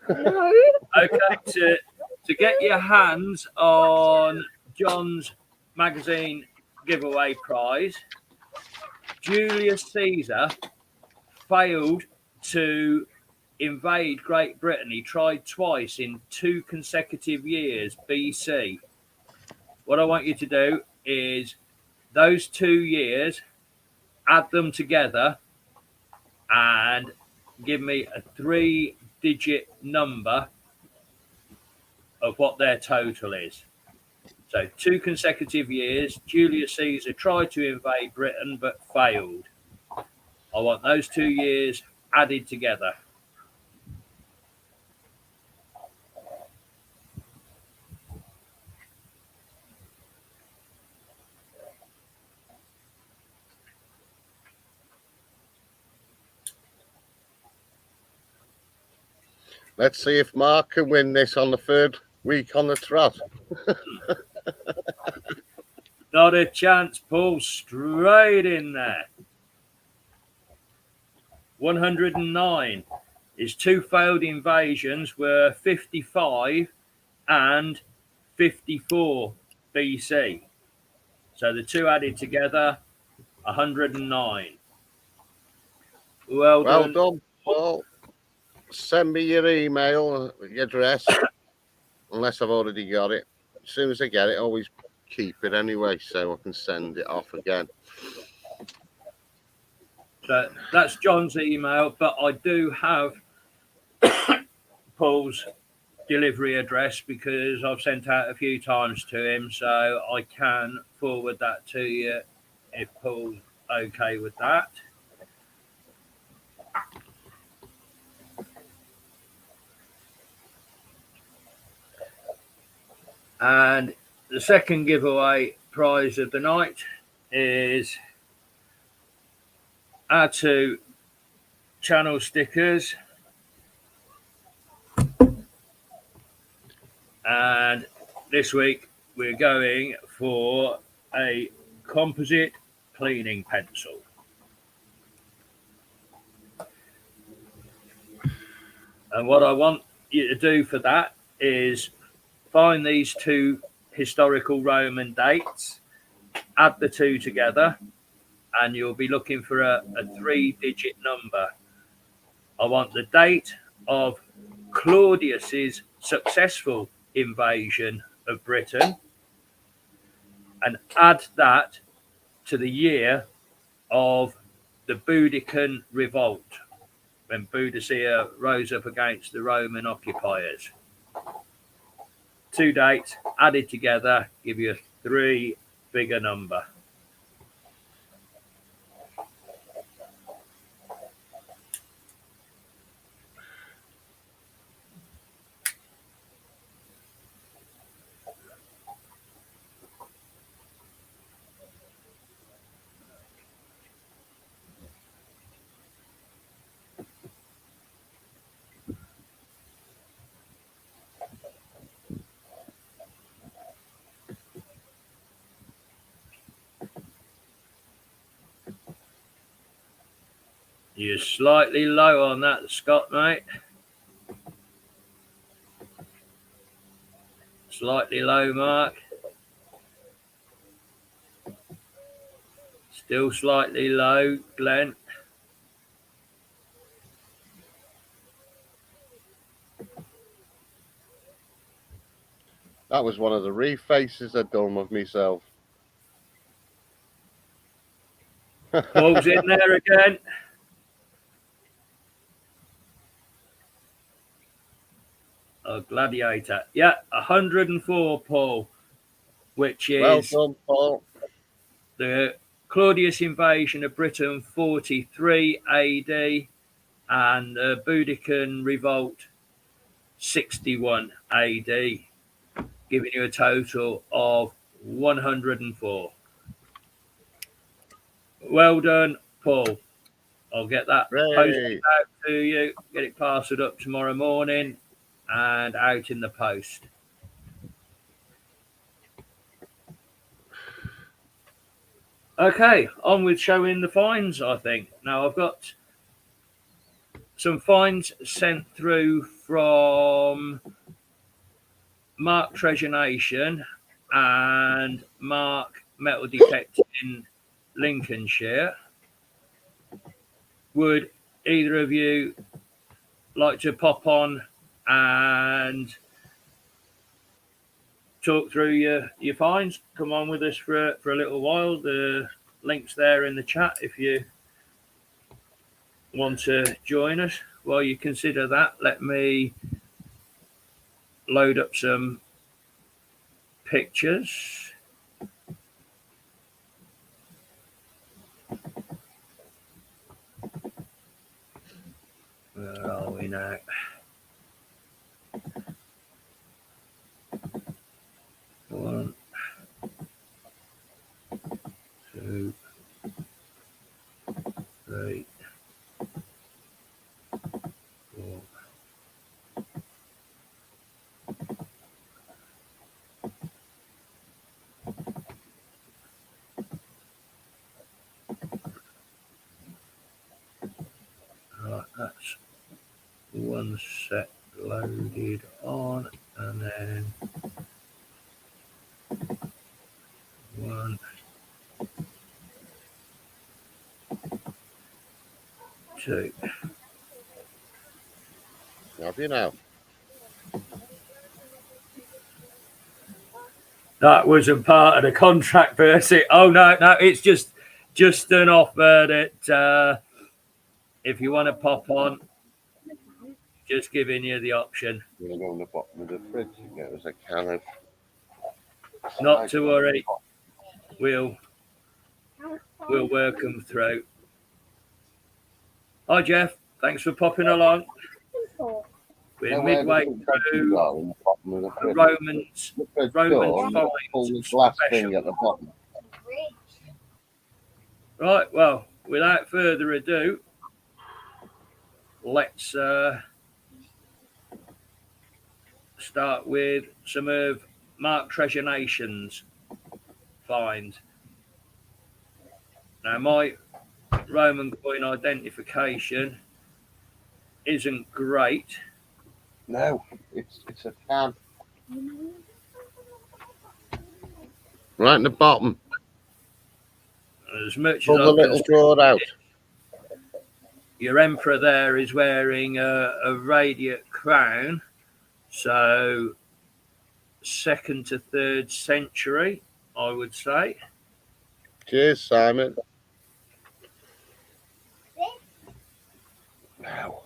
No. Okay, to get your hands on John's magazine giveaway prize, Julius Caesar failed to invade Great Britain. He tried twice in 2 consecutive years BC. What I want you to do is those 2 years, add them together and give me a 3-digit number of what their total is. So 2 consecutive years, Julius Caesar tried to invade Britain but failed. I want those 2 years added together. Let's see if Mark can win this on the 3rd week on the trot. Not a chance, Paul. Straight in there. 109. His 2 failed invasions were 55 and 54 BC. So the 2 added together, 109. Well done, Paul. send me your email, your address, unless I've already got it. As soon as I get it, I always keep it anyway, so I can send it off again. So that's John's email, but I do have Paul's delivery address because I've sent out a few times to him, so I can forward that to you if Paul's okay with that. And the second giveaway prize of the night is our 2 channel stickers. And this week we're going for a composite cleaning pencil. And what I want you to do for that is find these 2 historical Roman dates, add the 2 together, and you'll be looking for a 3-digit number. I want the date of Claudius's successful invasion of Britain and add that to the year of the Boudiccan revolt, when Boudicca rose up against the Roman occupiers. 2 dates added together give you a 3-figure number. You're slightly low on that, Scott, mate. Slightly low, Mark. Still slightly low, Glenn. That was one of the refaces I'd done with myself. Paul's in there again. Oh, Gladiator. Yeah, 104, Paul, which is Well done, Paul. the Claudius invasion of Britain 43 AD and the Boudiccan revolt 61 AD, giving you a total of 104. Well done, Paul. I'll get that posted out to you, get it parcelled up tomorrow morning and out in the post. Okay, on with showing the finds, I think. Now, I've got some finds sent through from Mark Treasure Nation and Mark Metal Detect in Lincolnshire. Would either of you like to pop on and talk through your finds? Come on with us for a little while. The link's there in the chat if you want to join us. While you consider that, let me load up some pictures. Where are we now? One, two, three, four. Right, that's one set loaded on, and then one, two. Have you now? That wasn't part of the contract, Percy. Oh no, it's just an offer that if you want to pop on, just giving you the option. You're going to go on the bottom of the fridge and get us a can of. Not to worry, we'll work them through. Hi Jeff, thanks for popping along. We're midway through Romans 5. Pull the glass thing at the bottom. Right, well, without further ado, let's start with some of Mark Treasure Nation's find. Now, my Roman coin identification isn't great. No, it's a can. Right in the bottom. As much Pull as the I little can drawer out. your emperor there is wearing a radiate crown, so 2nd to 3rd century, I would say. Cheers, Simon. Wow.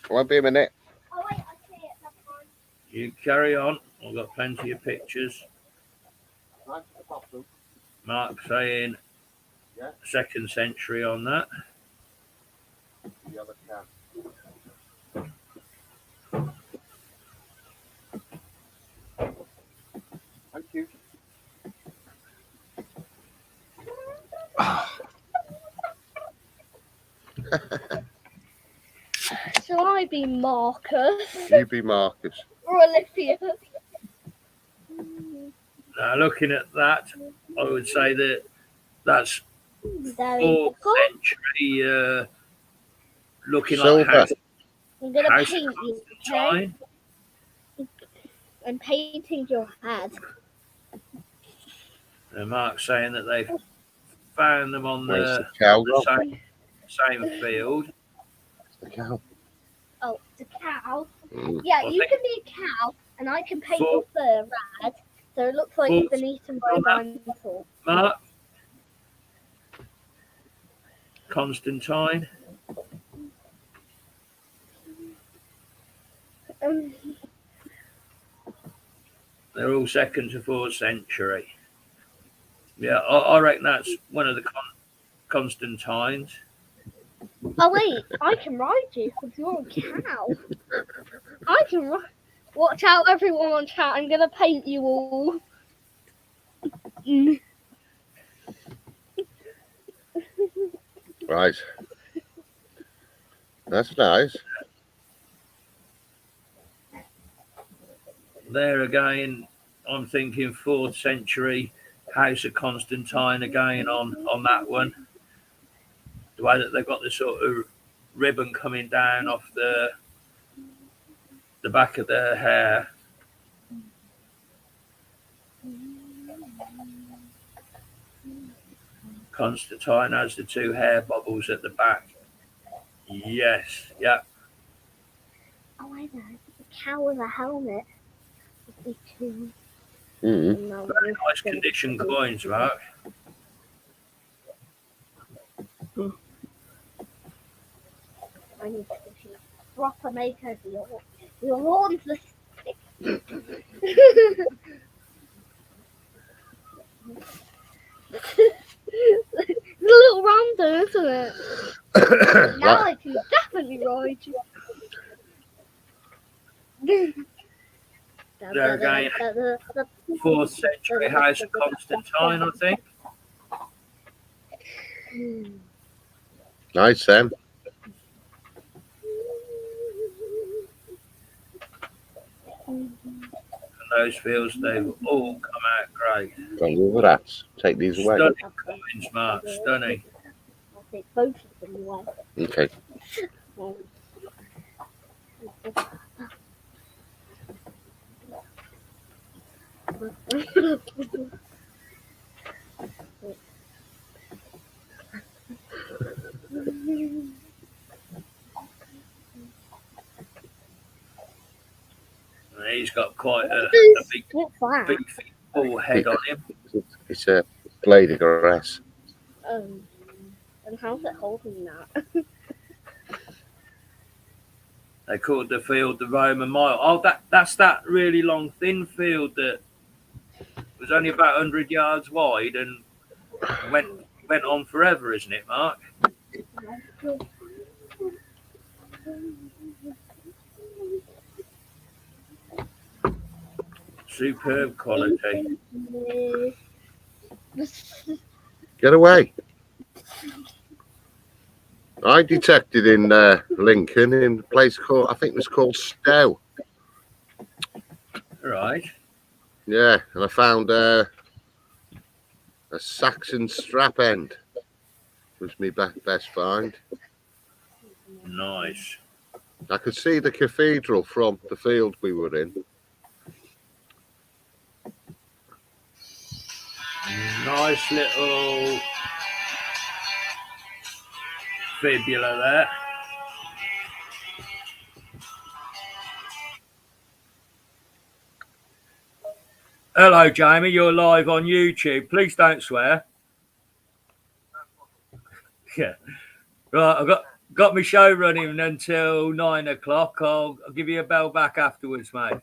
Won't be a minute. Oh, wait, I see it. That's fine. You carry on. I've got plenty of pictures. Right at the bottom. Mark saying 2nd century on that. The other can. Thank you. Shall I be Marcus You be Marcus. or Olivia? Now, looking at that, I would say that that's Very 4th cool. century, looking Silver. like house I'm gonna House paint you, okay? Constantine. I'm painting your head. And Mark's saying that they've found them on Where's the the cow? same field. The cow. Oh, it's a cow. Mm. Yeah, I you think- can be a cow, and I can paint Four- your fur red, so it looks like Four- you've been eaten by a dinosaur. Mark. Constantine. They're all 2nd to 4th century. Yeah, I reckon that's one of the Constantines. Oh wait, I can ride you because you're a cow. I can ride. Watch out, everyone on chat. I'm gonna paint you all. Right. That's nice. There again, I'm thinking 4th century House of Constantine again on that one. The way that they've got this sort of ribbon coming down off the back of their hair. Constantine has the 2 hair bubbles at the back. Yes, yeah. Oh, I know. A cow with a helmet would be too. Mm. Very nice condition coins, Mark. I need to give you a proper makeover. Your lawns are stick. It's a little random, isn't it? Now Right. I can definitely ride you. There again, 4th century House of Constantine, I think. Nice, Sam. And those fields, they've all come out great. Don't move the rats. Take these away. Stunning coins, Mark, stunning. I'll take both of them away. Okay. He's got quite a big, What's that? beefy bull head on him. It's a blade of grass. And how's it holding that? They called the field the Roman Mile. Oh, that's that really long, thin field that was only about 100 yards wide and went on forever, isn't it, Mark? Superb quality. Get away. I detected in Lincoln in a place called, I think it was called Stow. Right. Yeah, and I found a Saxon strap end. Was my best find. Nice. I could see the cathedral from the field we were in. Nice little fibula there. Hello, Jamie. You're live on YouTube. Please don't swear. Yeah. Right, I've got my show running until 9 o'clock. I'll give you a bell back afterwards, mate.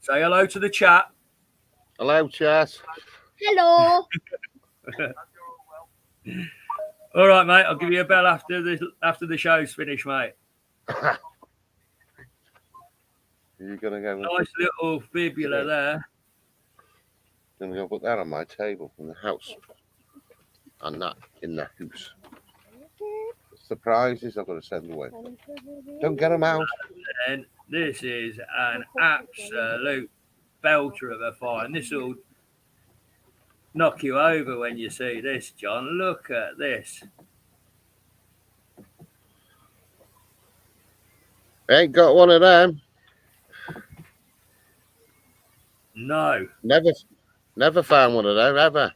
Say hello to the chat. Hello, Chas. Hello. All right, mate. I'll give you a bell after the show's finished, mate. You're gonna go. Nice little fibula there. Gonna go put that on my table in the house, and that in the house. Surprises I've got to send away. Don't get them out. And this is an absolute belter of a find. This will knock you over when you see this, John. Look at this. Ain't got one of them. No. Never found one of them ever.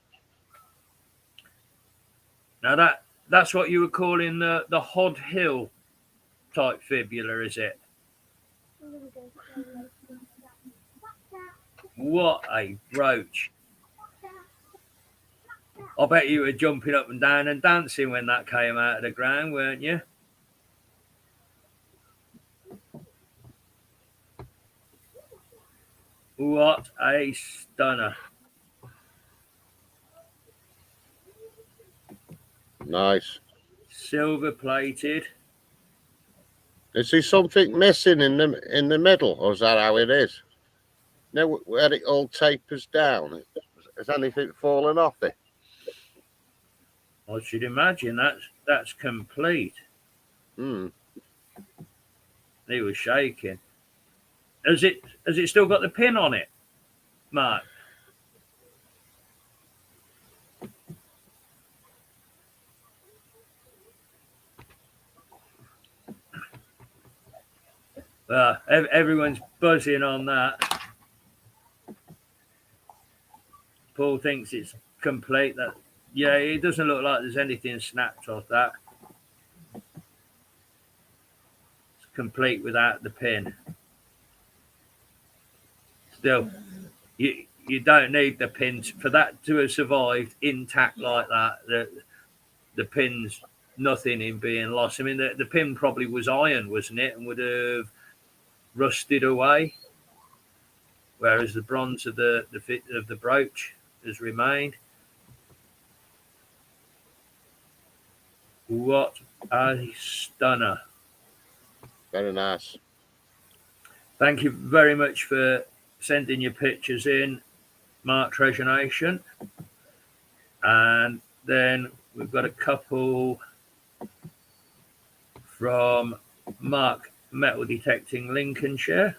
Now that's what you were calling the Hod Hill type fibula, is it? What a brooch. I bet you were jumping up and down and dancing when that came out of the ground, weren't you? What a stunner. Nice. Silver plated. Is there something missing in the middle, or is that how it is? No, where it all tapers down. Has anything fallen off it? I should imagine that's complete. Hmm. He was shaking. Has it still got the pin on it, Mark? Everyone's buzzing on that. Paul thinks it's complete. Yeah, it doesn't look like there's anything snapped off that. It's complete without the pin. Still, you don't need the pins for that to have survived intact like that. The pin's nothing in being lost. I mean, the pin probably was iron, wasn't it, and would have rusted away, whereas the bronze of the brooch has remained. What a stunner. Very nice. Thank you very much for sending your pictures in, Mark Treasure Nation. And then we've got a couple from Mark Metal Detecting Lincolnshire.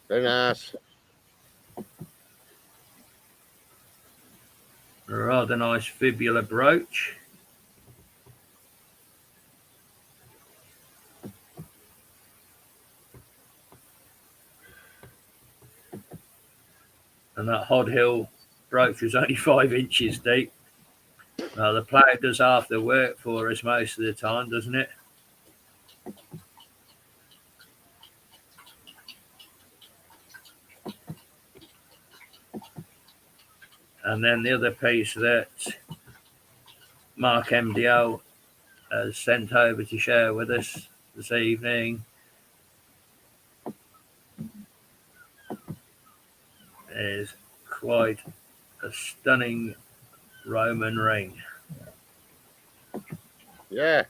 Very nice. A rather nice fibula brooch. And that Hod Hill brooch was only 5 inches deep. The plough does half the work for us most of the time, doesn't it? And then the other piece that Mark MDO has sent over to share with us this evening is quite a stunning Roman ring. Yeah.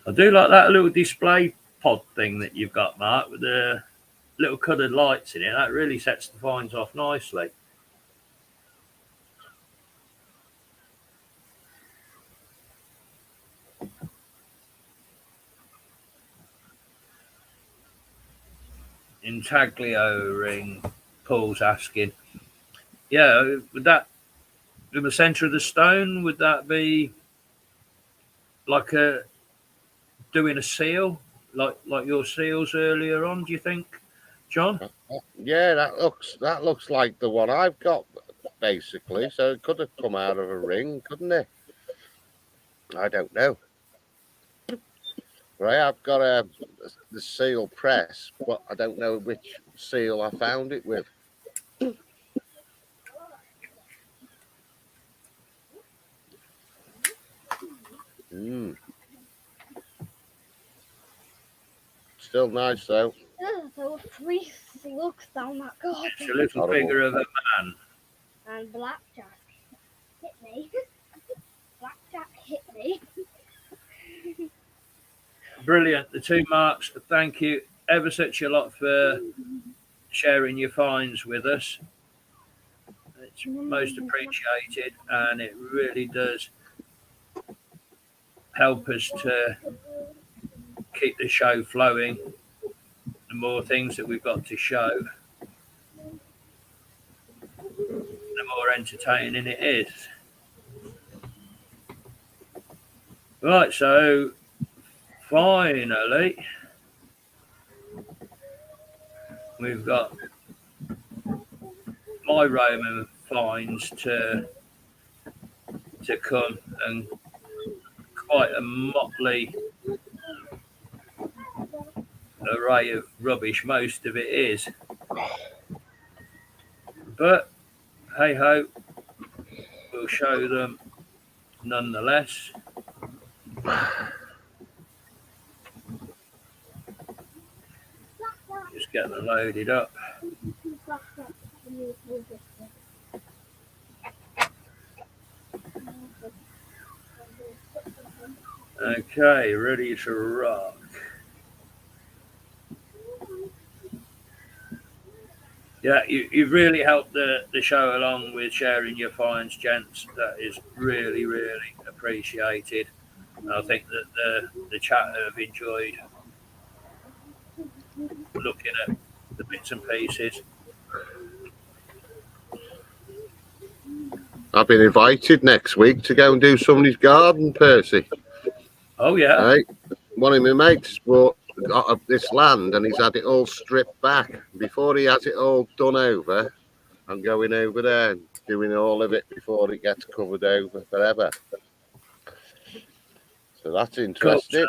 I do like that little display pod thing that you've got, Mark, with the little coloured lights in it. That really sets the finds off nicely. Intaglio ring, Paul's asking. Yeah, would that, in the centre of the stone, would that be like doing a seal, like your seals earlier on, do you think, John? Yeah, that looks like the one I've got, basically. So it could have come out of a ring, couldn't it? I don't know. Right, I've got the seal press, but I don't know which seal I found it with. Still nice though. There were 3 slugs down that garden. It's a little Horrible. figure of a man. And Blackjack hit me. Blackjack hit me. Brilliant. The 2 Marks, thank you ever such a lot for sharing your finds with us. It's most appreciated, and it really does help us to keep the show flowing. The more things that we've got to show, the more entertaining it is. Right, so finally we've got my Roman finds to come, and quite a motley array of rubbish most of it is, but hey ho, we'll show them nonetheless. Just get them loaded up. Okay, ready to rock. Yeah, you've really helped the show along with sharing your finds, gents. That is really, really appreciated. I think that the chat have enjoyed looking at the bits and pieces. I've been invited next week to go and do somebody's garden, Percy. Oh yeah. Right? One of my mates bought this land and he's had it all stripped back. Before he has it all done over, I'm going over there and doing all of it before it gets covered over forever. So that's interesting.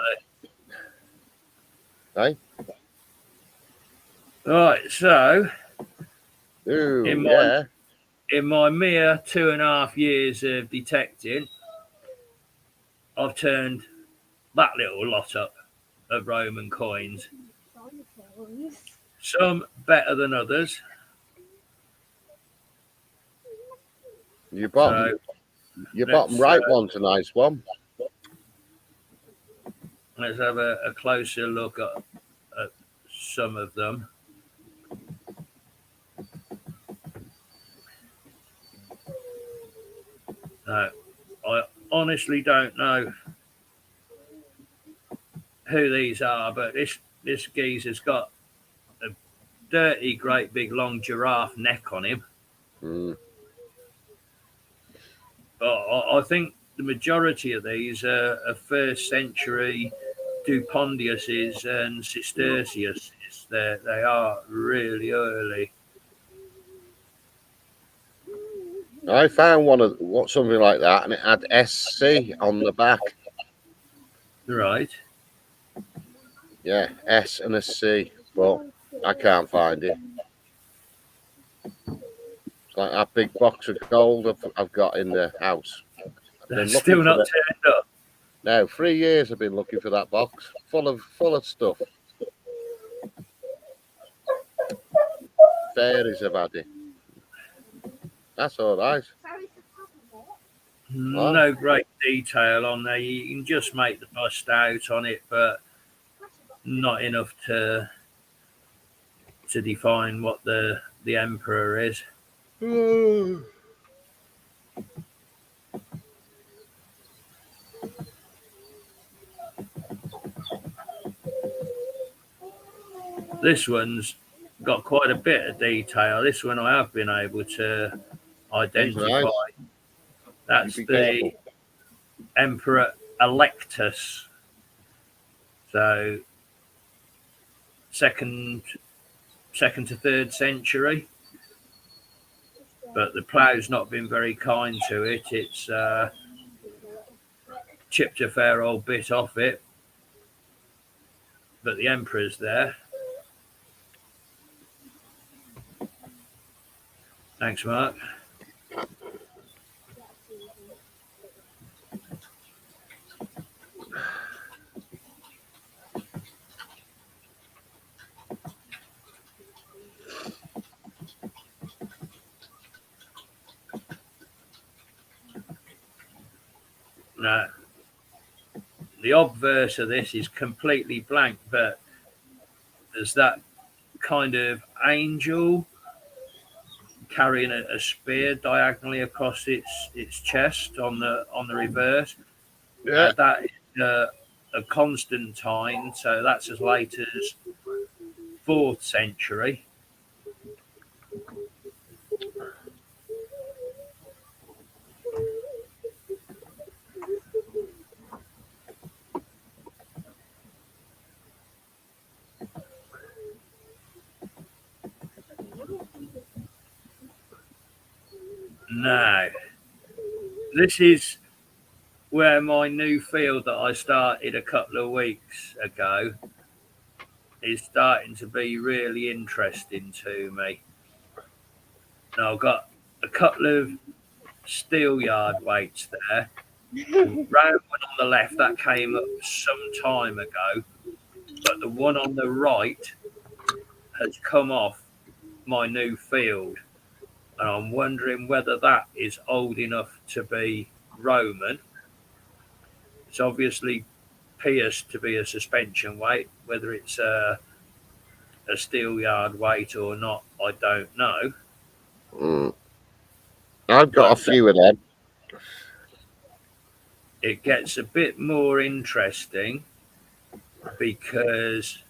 Cool, right, so ooh, in my mere 2.5 years of detecting, I've turned that little lot up of Roman coins. Some better than others. Your bottom right one's a nice one. Let's have a closer look at some of them. No, I honestly don't know who these are, but this geezer's got a dirty, great big long giraffe neck on him. But I think the majority of these are first century Dupondiuses and Cisterciuses. They are really early. I found something like that, and it had SC on the back. Right. Yeah, S and a C, but I can't find it. It's like that big box of gold I've got in the house. They're still not turned up. No, 3 years I've been looking for that box, full of stuff. Fairies have had it. That's all right. No great detail on there. You can just make the bust out on it, but not enough to define what the emperor is. This one's got quite a bit of detail. This one I have been able to identify. Nice. That's the Emperor Electus. So second to third century. But the plough's not been very kind to it. It's chipped a fair old bit off it. But the emperor's there. Thanks, Mark. Now, the obverse of this is completely blank, but there's that kind of angel carrying a spear diagonally across its chest on the reverse. Yeah. That is a Constantine, so that's as late as 4th century. Now, this is where my new field that I started a couple of weeks ago is starting to be really interesting to me. Now, I've got a couple of steelyard weights there. Round one on the left, that came up some time ago, but the one on the right has come off my new field. And I'm wondering whether that is old enough to be Roman. It's obviously pierced to be a suspension weight. Whether it's a steelyard weight or not, I don't know. I've got a few of them. It gets a bit more interesting because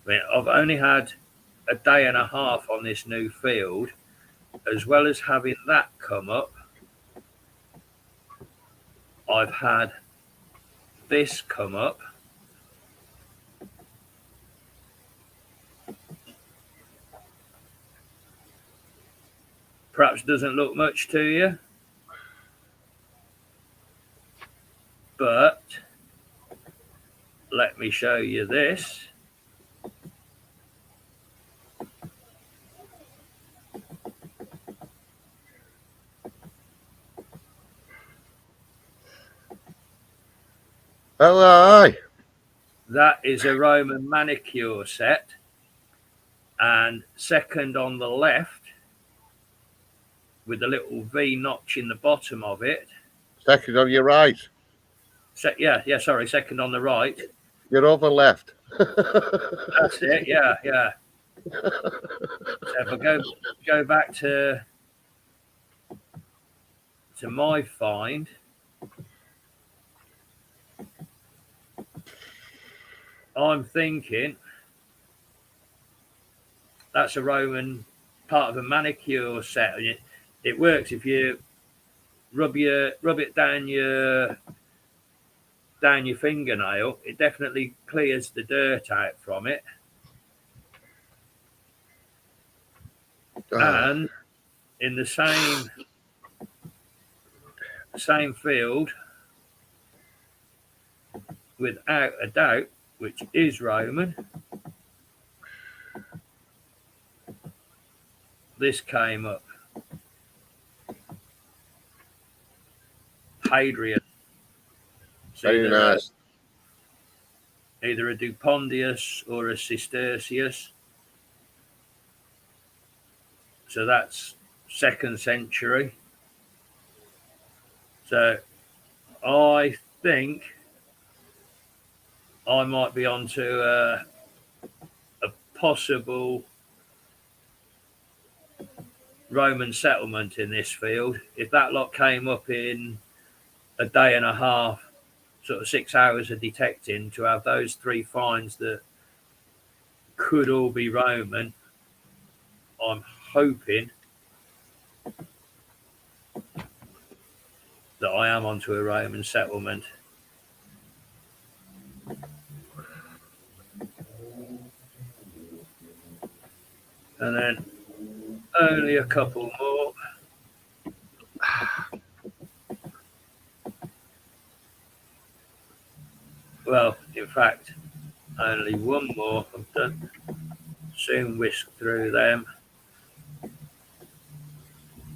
I've only had a day and a half on this new field. As well as having that come up, I've had this come up. Perhaps doesn't look much to you, but let me show you this. Oh, aye. That is a Roman manicure set. And second on the left, with a little V notch in the bottom of it. Second on your right. Sorry, second on the right. Your other left. That's it, yeah. So if I go back to my find, I'm thinking that's a Roman part of a manicure set. It works if you rub it down your fingernail, it definitely clears the dirt out from it. And in the same field, without a doubt, which is Roman, this came up. Hadrian. Very nice. Either a Dupondius or a Cistercius. So that's 2nd century. So I think I might be onto a possible Roman settlement in this field. If that lot came up in a day and a half, sort of 6 hours of detecting, to have those 3 finds that could all be Roman, I'm hoping that I am onto a Roman settlement. And then only a couple more. Well, in fact, only one more. I'm done. Soon whisk through them.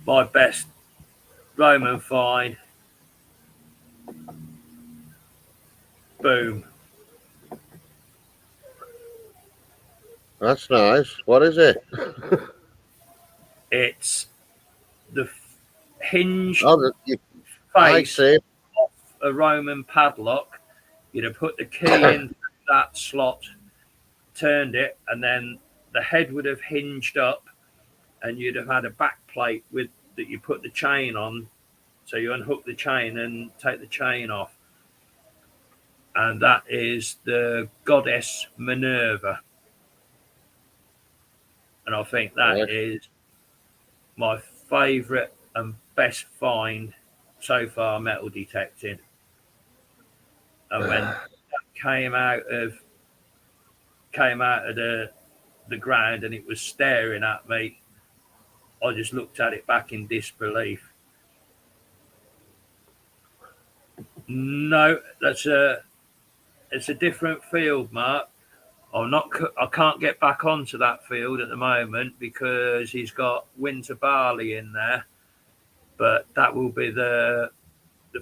My best Roman find. Boom. That's nice. What is it? It's the hinged face of a Roman padlock. You'd have put the key in that slot, turned it, and then the head would have hinged up, and you'd have had a back plate with that you put the chain on. So you unhook the chain and take the chain off. And that is the goddess Minerva. And I think that is my favourite and best find so far metal detecting. And when that came out of the ground and it was staring at me, I just looked at it back in disbelief. No, it's a different field, Mark. I can't get back onto that field at the moment because he's got winter barley in there. But that will be the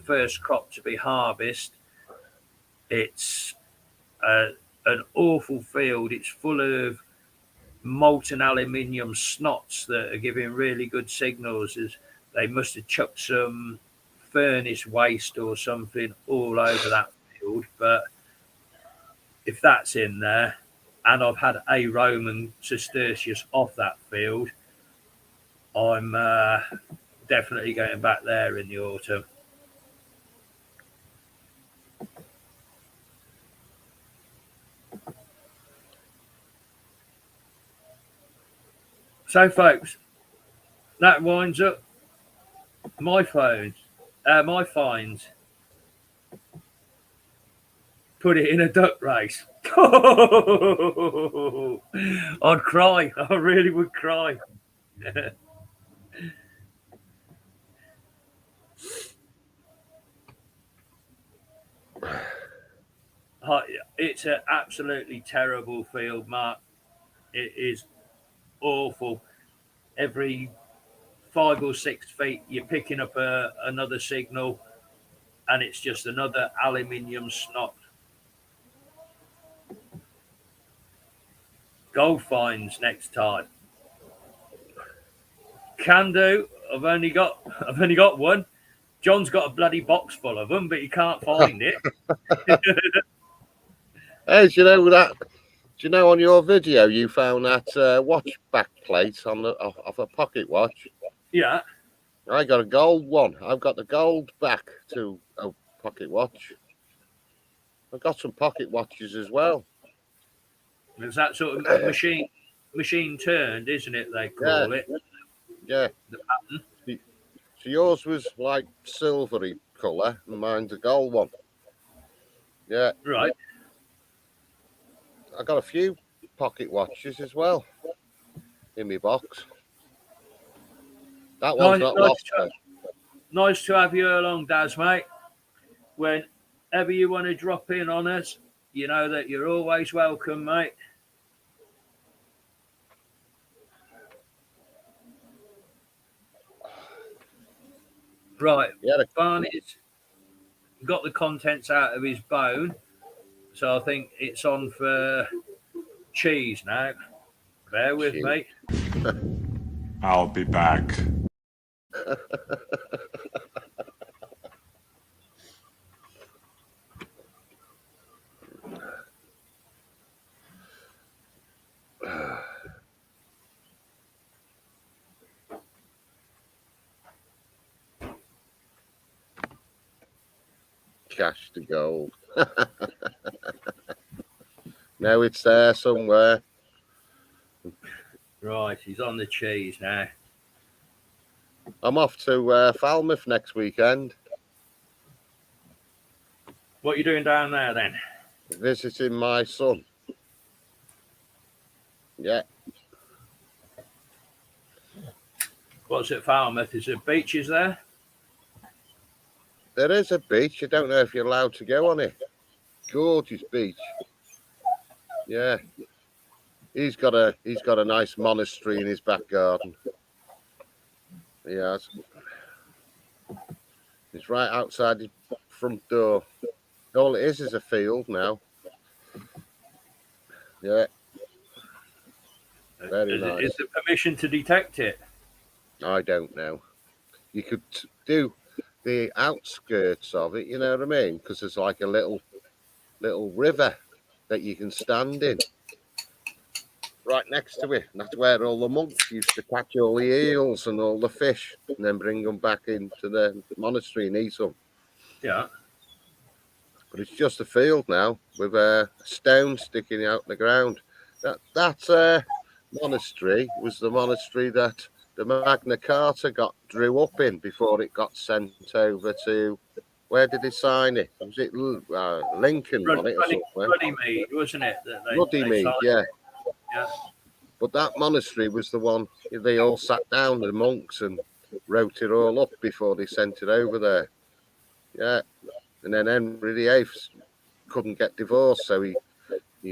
first crop to be harvested. It's an awful field. It's full of molten aluminium snots that are giving really good signals. As they must have chucked some furnace waste or something all over that field. But if that's in there, and I've had a Roman Cistercius off that field, I'm definitely going back there in the autumn. So, folks, that winds up my finds. Put it in a duck race. I'd cry. I really would cry. It's an absolutely terrible field, Mark. It is awful. Every 5 or 6 feet, you're picking up another signal, and it's just another aluminium snot. Gold finds next time. Can do. I've only got one. John's got a bloody box full of them, but he can't find it. Hey, do you know that? Do you know on your video you found that watch back plate on of a pocket watch? Yeah. I got a gold one. I've got the gold back to a pocket watch. I've got some pocket watches as well. It's that sort of machine turned, isn't it? They call it. Yeah. The pattern. So yours was like silvery colour, and mine's a gold one. Yeah, Right. I got a few pocket watches as well in my box. That one's Nice, not nice, lost though. nice to have you along, Daz, mate. Whenever you want to drop in on us, you know that you're always welcome, mate. Right, Yeah, Barney's got the contents out of his bone, so I think it's on for cheese now. Bear with cheese. me. I'll be back. Cash to gold. Now it's there somewhere. Right, he's on the cheese now. I'm off to Falmouth next weekend, What are you doing down there then? visiting my son. Yeah, What's at Falmouth? Is there beaches there? there is a beach. I don't know if you're allowed to go on it. Gorgeous beach. Yeah, he's got a nice monastery in his back garden. He has. It's right outside his front door. All it is a field now. Yeah, very nice. Is there permission to detect it? I don't know. You could do the outskirts of it, you know what I mean? Because there's like a little river that you can stand in right next to it. And that's where all the monks used to catch all the eels and all the fish and then bring them back into the monastery and eat them. Yeah. But it's just a field now with a stone sticking out the ground. That monastery was the monastery that the Magna Carta drew up in before it got sent over to, where did he sign it? Was it Lincoln on it or something? Runnymede, wasn't it? That they Runnymede, signed? yeah. Yeah. But that monastery was the one they all sat down, the monks, and wrote it all up before they sent it over there. Yeah. And then Henry VIII couldn't get divorced, so he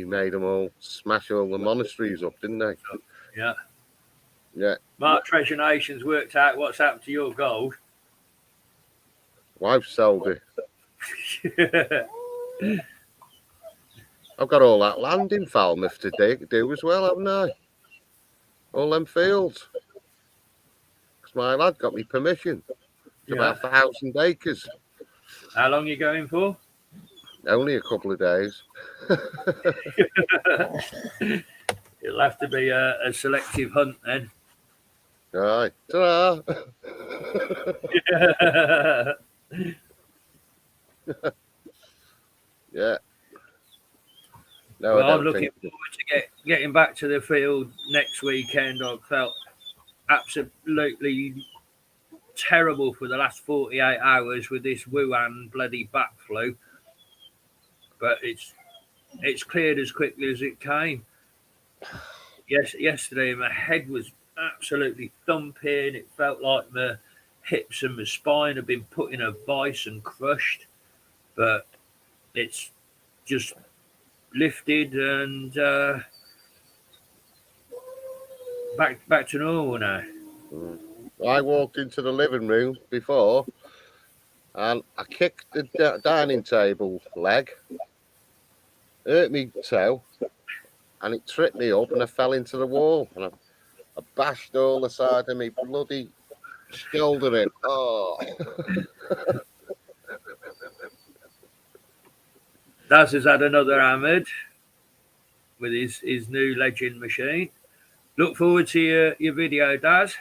made them all smash all the monasteries up, didn't they? Yeah. Yeah. Mark Treasure Nations worked out what's happened to your gold. Wife sold it. I've got all that land in Falmouth to do as well, haven't I? All them fields. Because my lad got me permission. It's about 1,000 acres. How long are you going for? Only a couple of days. It'll have to be a selective hunt then. Aye. Ta-ra! Yeah. No, Well, I I'm don't looking think. forward to getting back to the field next weekend. I've felt absolutely terrible for the last 48 hours with this Wuhan bloody bat flu, but it's cleared as quickly as it came. Yes, yesterday my head was absolutely thumping. It felt like my hips and my spine had been put in a vice and crushed, but it's just lifted and back to normal now. I walked into the living room before and I kicked the dining table leg, hurt me toe, and it tripped me up and I fell into the wall and I bashed all the side of me bloody shoulder in. Oh. Daz has had another hammered with his new legend machine. Look forward to your video, Daz.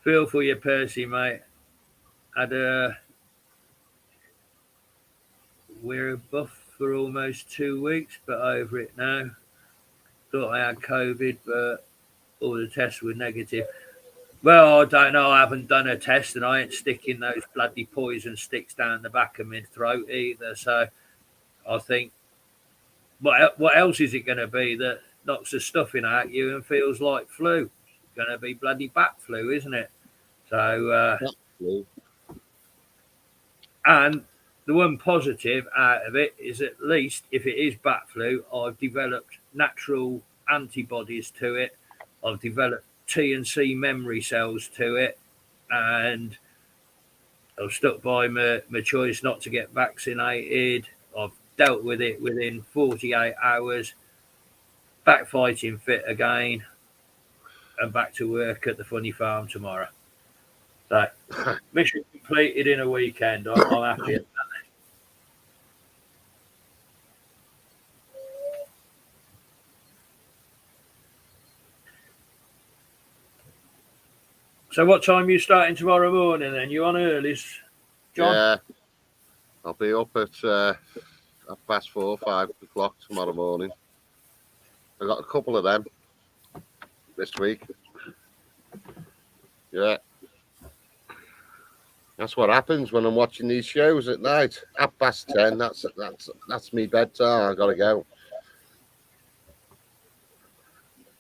Feel for you, Percy, mate. We're buff for almost 2 weeks, but over it now. thought I had COVID, but all the tests were negative. Well, I don't know. I haven't done a test, and I ain't sticking those bloody poison sticks down the back of my throat either. So I think, what else is it going to be that knocks the stuffing out you and feels like flu? It's going to be bloody bat flu, isn't it? So, and the one positive out of it is, at least if it is bat flu, I've developed natural antibodies to it. I've developed T and C memory cells to it, and I've stuck by my choice not to get vaccinated. I've dealt with it within 48 hours, back fighting fit again, and back to work at the funny farm tomorrow. So, mission completed in a weekend. I'm happy at that. So what time are you starting tomorrow morning then? You on early, John? Yeah, I'll be up at 4:30, 5 o'clock tomorrow morning. I got a couple of them this week. Yeah. That's what happens when I'm watching these shows at night. 10:30, that's me bedtime. I gotta go.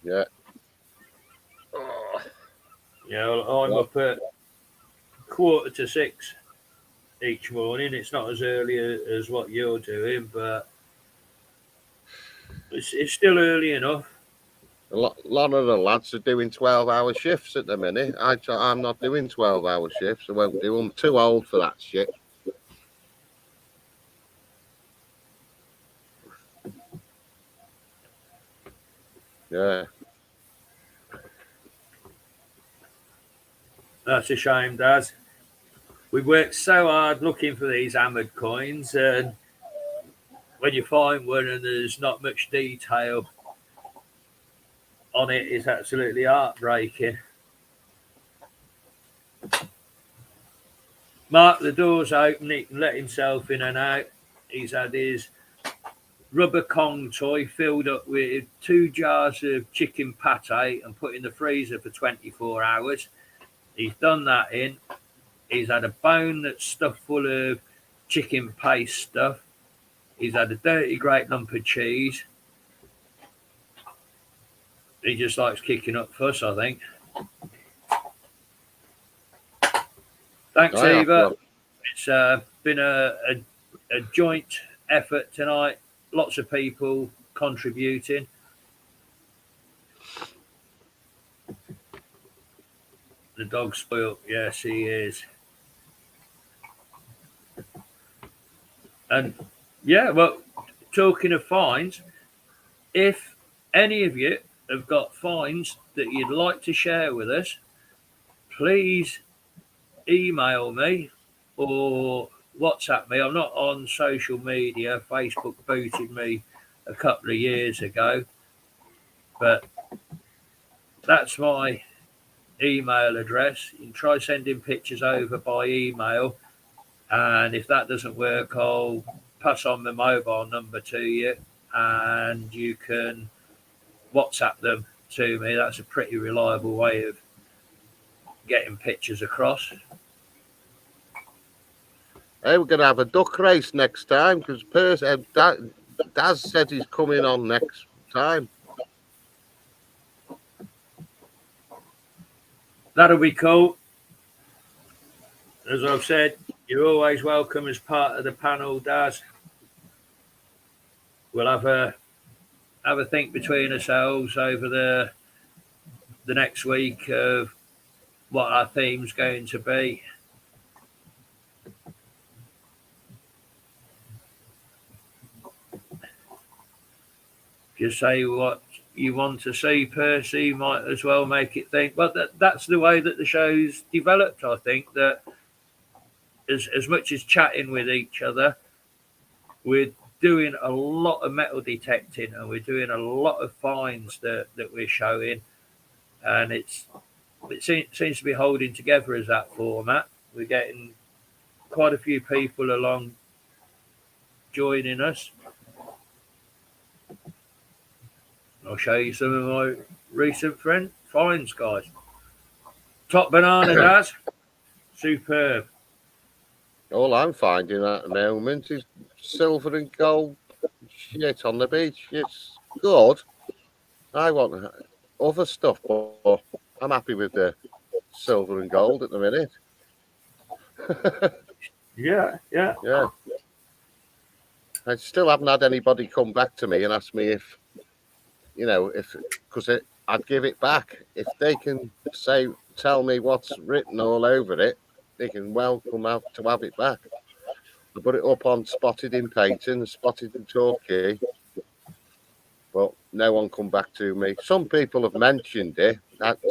Yeah. Oh. Yeah, well, I'm up at 5:45 each morning. It's not as early as what you're doing, but it's still early enough. A lot of the lads are doing 12-hour shifts at the minute. I'm not doing 12-hour shifts. I won't do them. I'm too old for that shit. Yeah. That's a shame, Daz. We worked so hard looking for these hammered coins, and when you find one and there's not much detail on it, it's absolutely heartbreaking. Mark, the door's open. He can let himself in and out. He's had his rubber Kong toy filled up with 2 jars of chicken pate and put in the freezer for 24 hours. He's done that in. He's had a bone that's stuffed full of chicken paste stuff. He's had a dirty great lump of cheese. He just likes kicking up fuss, I think. Thanks, Eva. It's been a joint effort tonight. Lots of people contributing. The dog's spoiled. Yes, he is. And yeah, well, talking of finds, if any of you have got finds that you'd like to share with us, please email me or WhatsApp me. I'm not on social media. Facebook booted me a couple of years ago, but that's my email address. You can try sending pictures over by email, and if that doesn't work, I'll pass on my mobile number to you and you can WhatsApp them to me. That's a pretty reliable way of getting pictures across. Hey, we're going to have a duck race next time because Percy, Daz said he's coming on next time. That'll be cool. As I've said, you're always welcome as part of the panel, Daz. We'll have a think between ourselves over the next week of what our theme's going to be. If you say what you want to see, Percy, you might as well make it think. But that's the way that the show's developed, I think, that as much as chatting with each other, we're doing a lot of metal detecting and we're doing a lot of finds that we're showing, and it seems to be holding together as that format. We're getting quite a few people along joining us. I'll show you some of my recent finds, guys. Top banana, Daz. Superb. All I'm finding at the moment is silver and gold shit on the beach. It's good. I want other stuff, but I'm happy with the silver and gold at the minute. Yeah. Yeah. I still haven't had anybody come back to me and ask me if, because I'd give it back. If they can tell me what's written all over it, they can welcome out to have it back. I put it up on Spotted in Painting, Spotted in Torquay, but no one come back to me. Some people have mentioned it,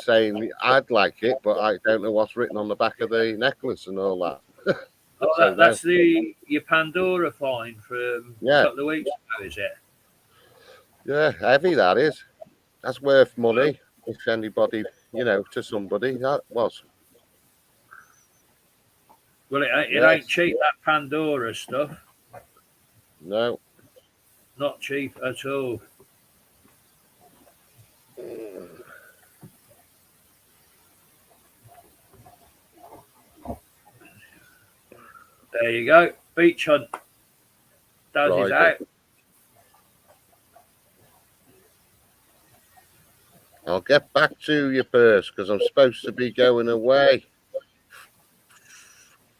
saying I'd like it, but I don't know what's written on the back of the necklace and all that. Oh, So that's your Pandora find from a couple of weeks ago, is it? Yeah, heavy that is. That's worth money. If anybody, to somebody, that was. Well, it ain't cheap, that Pandora stuff. No. Not cheap at all. There you go. Beach hunt. Does his out. I'll get back to you first because I'm supposed to be going away.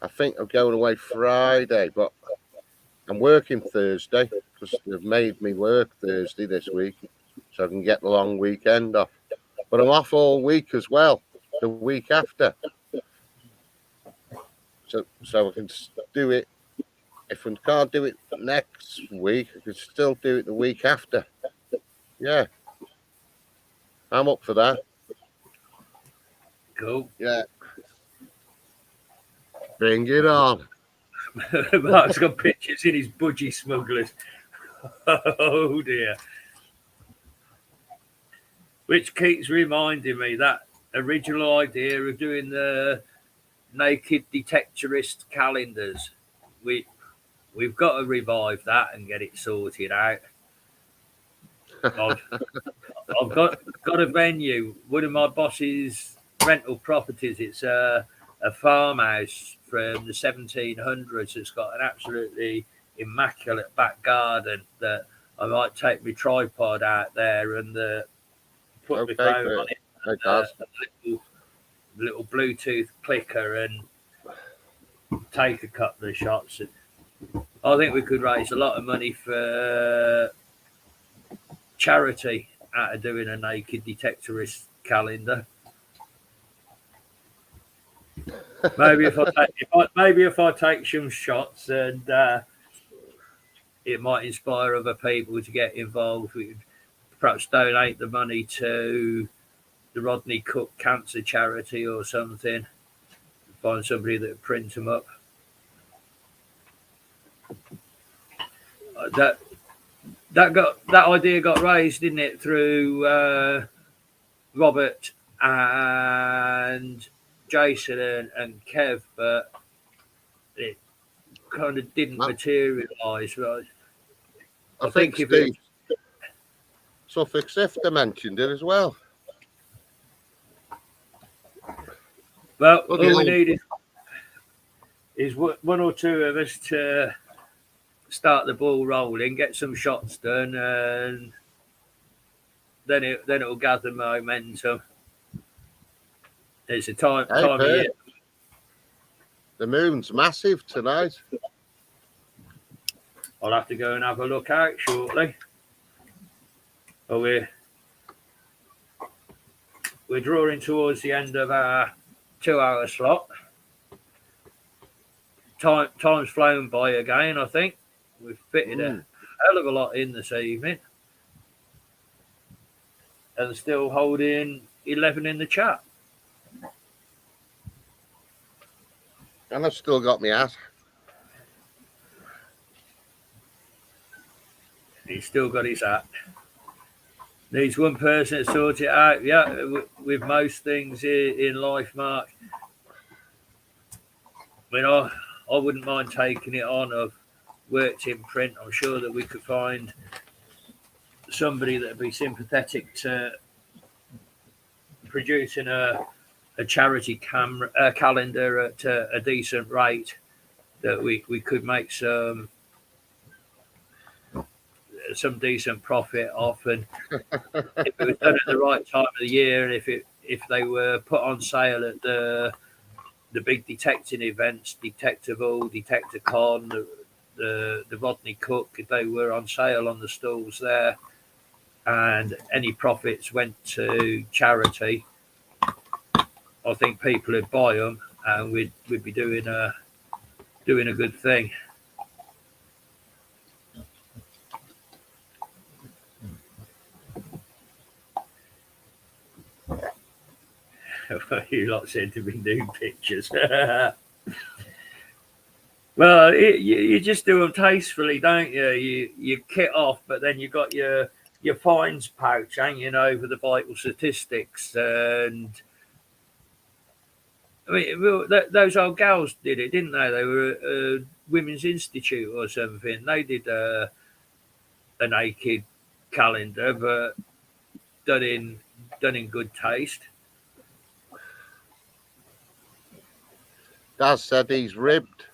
I think I'm going away Friday, but I'm working Thursday because they've made me work Thursday this week so I can get the long weekend off. But I'm off all week as well, the week after. So I can do it. If I can't do it next week, I can still do it the week after. Yeah. I'm up for that. Cool. Yeah. Bring it on. Mark's got pictures in his budgie smugglers. Oh dear. Which keeps reminding me that original idea of doing the naked detectorist calendars. We've got to revive that and get it sorted out. I've got a venue. One of my boss's rental properties. It's a farmhouse from the 1700s. It's got an absolutely immaculate back garden that I might take my tripod out there and put my phone on it. And, little Bluetooth clicker and take a couple of shots. I think we could raise a lot of money for charity out of doing a naked detectorist calendar. Maybe if I take some shots and it might inspire other people to get involved. We could perhaps donate the money to the Rodney Cook Cancer Charity or something. Find somebody that would print them up. That idea got raised, didn't it, through Robert and Jason and Kev, but it kind of didn't materialise. Right? I think Steve Suffolk Sifter mentioned it as well. Well, all we need is one or two of us to start the ball rolling, get some shots done, and then it'll gather momentum. It's a time of year. The moon's massive tonight. I'll have to go and have a look out shortly. But we're drawing towards the end of our 2-hour slot. Time's flown by again, I think. We've fitted a hell of a lot in this evening. And still holding 11 in the chat. And I've still got my ass. He's still got his hat. Needs one person to sort it out. Yeah, with most things in life, Mark. I mean, I wouldn't mind taking it on. I've worked in print. I'm sure that we could find somebody that'd be sympathetic to producing a charity calendar at a decent rate, that we could make some decent profit off, and if it was done at the right time of the year, and if they were put on sale at the big detecting events, Detectival, Detecticon, the Rodney Cook, if they were on sale on the stalls there, and any profits went to charity, I think people would buy them, and we'd be doing a good thing. You lot said to be new pictures. Well, you just do them tastefully, don't you? You kit off, but then you got your fines pouch hanging over the vital statistics. And I mean, those old gals did it, didn't they? They were a Women's Institute or something. They did a naked calendar, but done in good taste. Dad said he's ripped.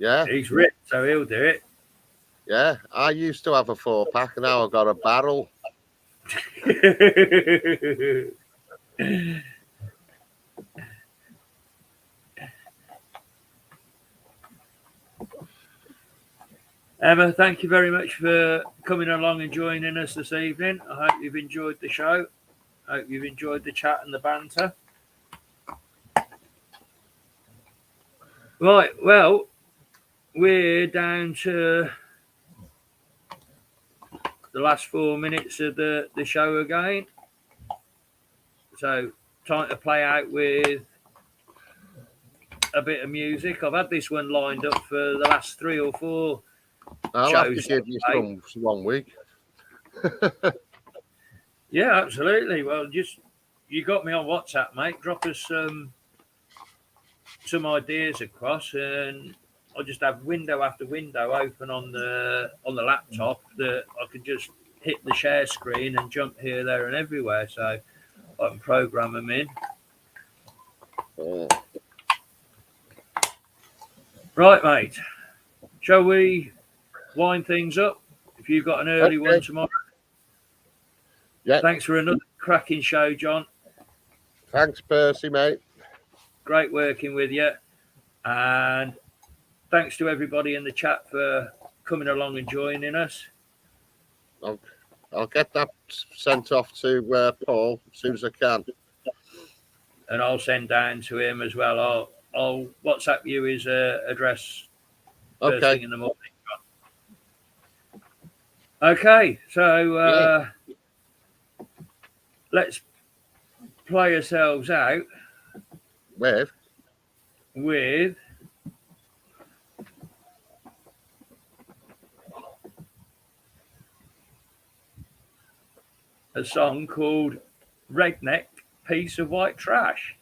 Yeah. He's ripped, so he'll do it. Yeah. I used to have a 4-pack, and now I've got a barrel. Emma, thank you very much for coming along and joining us this evening. I hope you've enjoyed the show. I hope you've enjoyed the chat and the banter. Right, well, we're down to the last 4 minutes of the show again. So, time to play out with a bit of music. I've had this one lined up for the last 3 or 4 I'll have to shows. give you some 1 week. Yeah, absolutely. Well, you got me on WhatsApp, mate. Drop us some ideas across, and I'll just have window after window open on the laptop that I can just hit the share screen and jump here, there, and everywhere. So I can program them in. Oh. Right, mate. Shall we wind things up? If you've got an early one tomorrow. Yeah. Thanks for another cracking show, John. Thanks, Percy, mate. Great working with you. And thanks to everybody in the chat for coming along and joining us. I'll get that sent off to Paul as soon as I can. And I'll send down to him as well. I'll WhatsApp you his address first thing in the morning. Okay, so let's play ourselves out with a song called Redneck Piece of White Trash.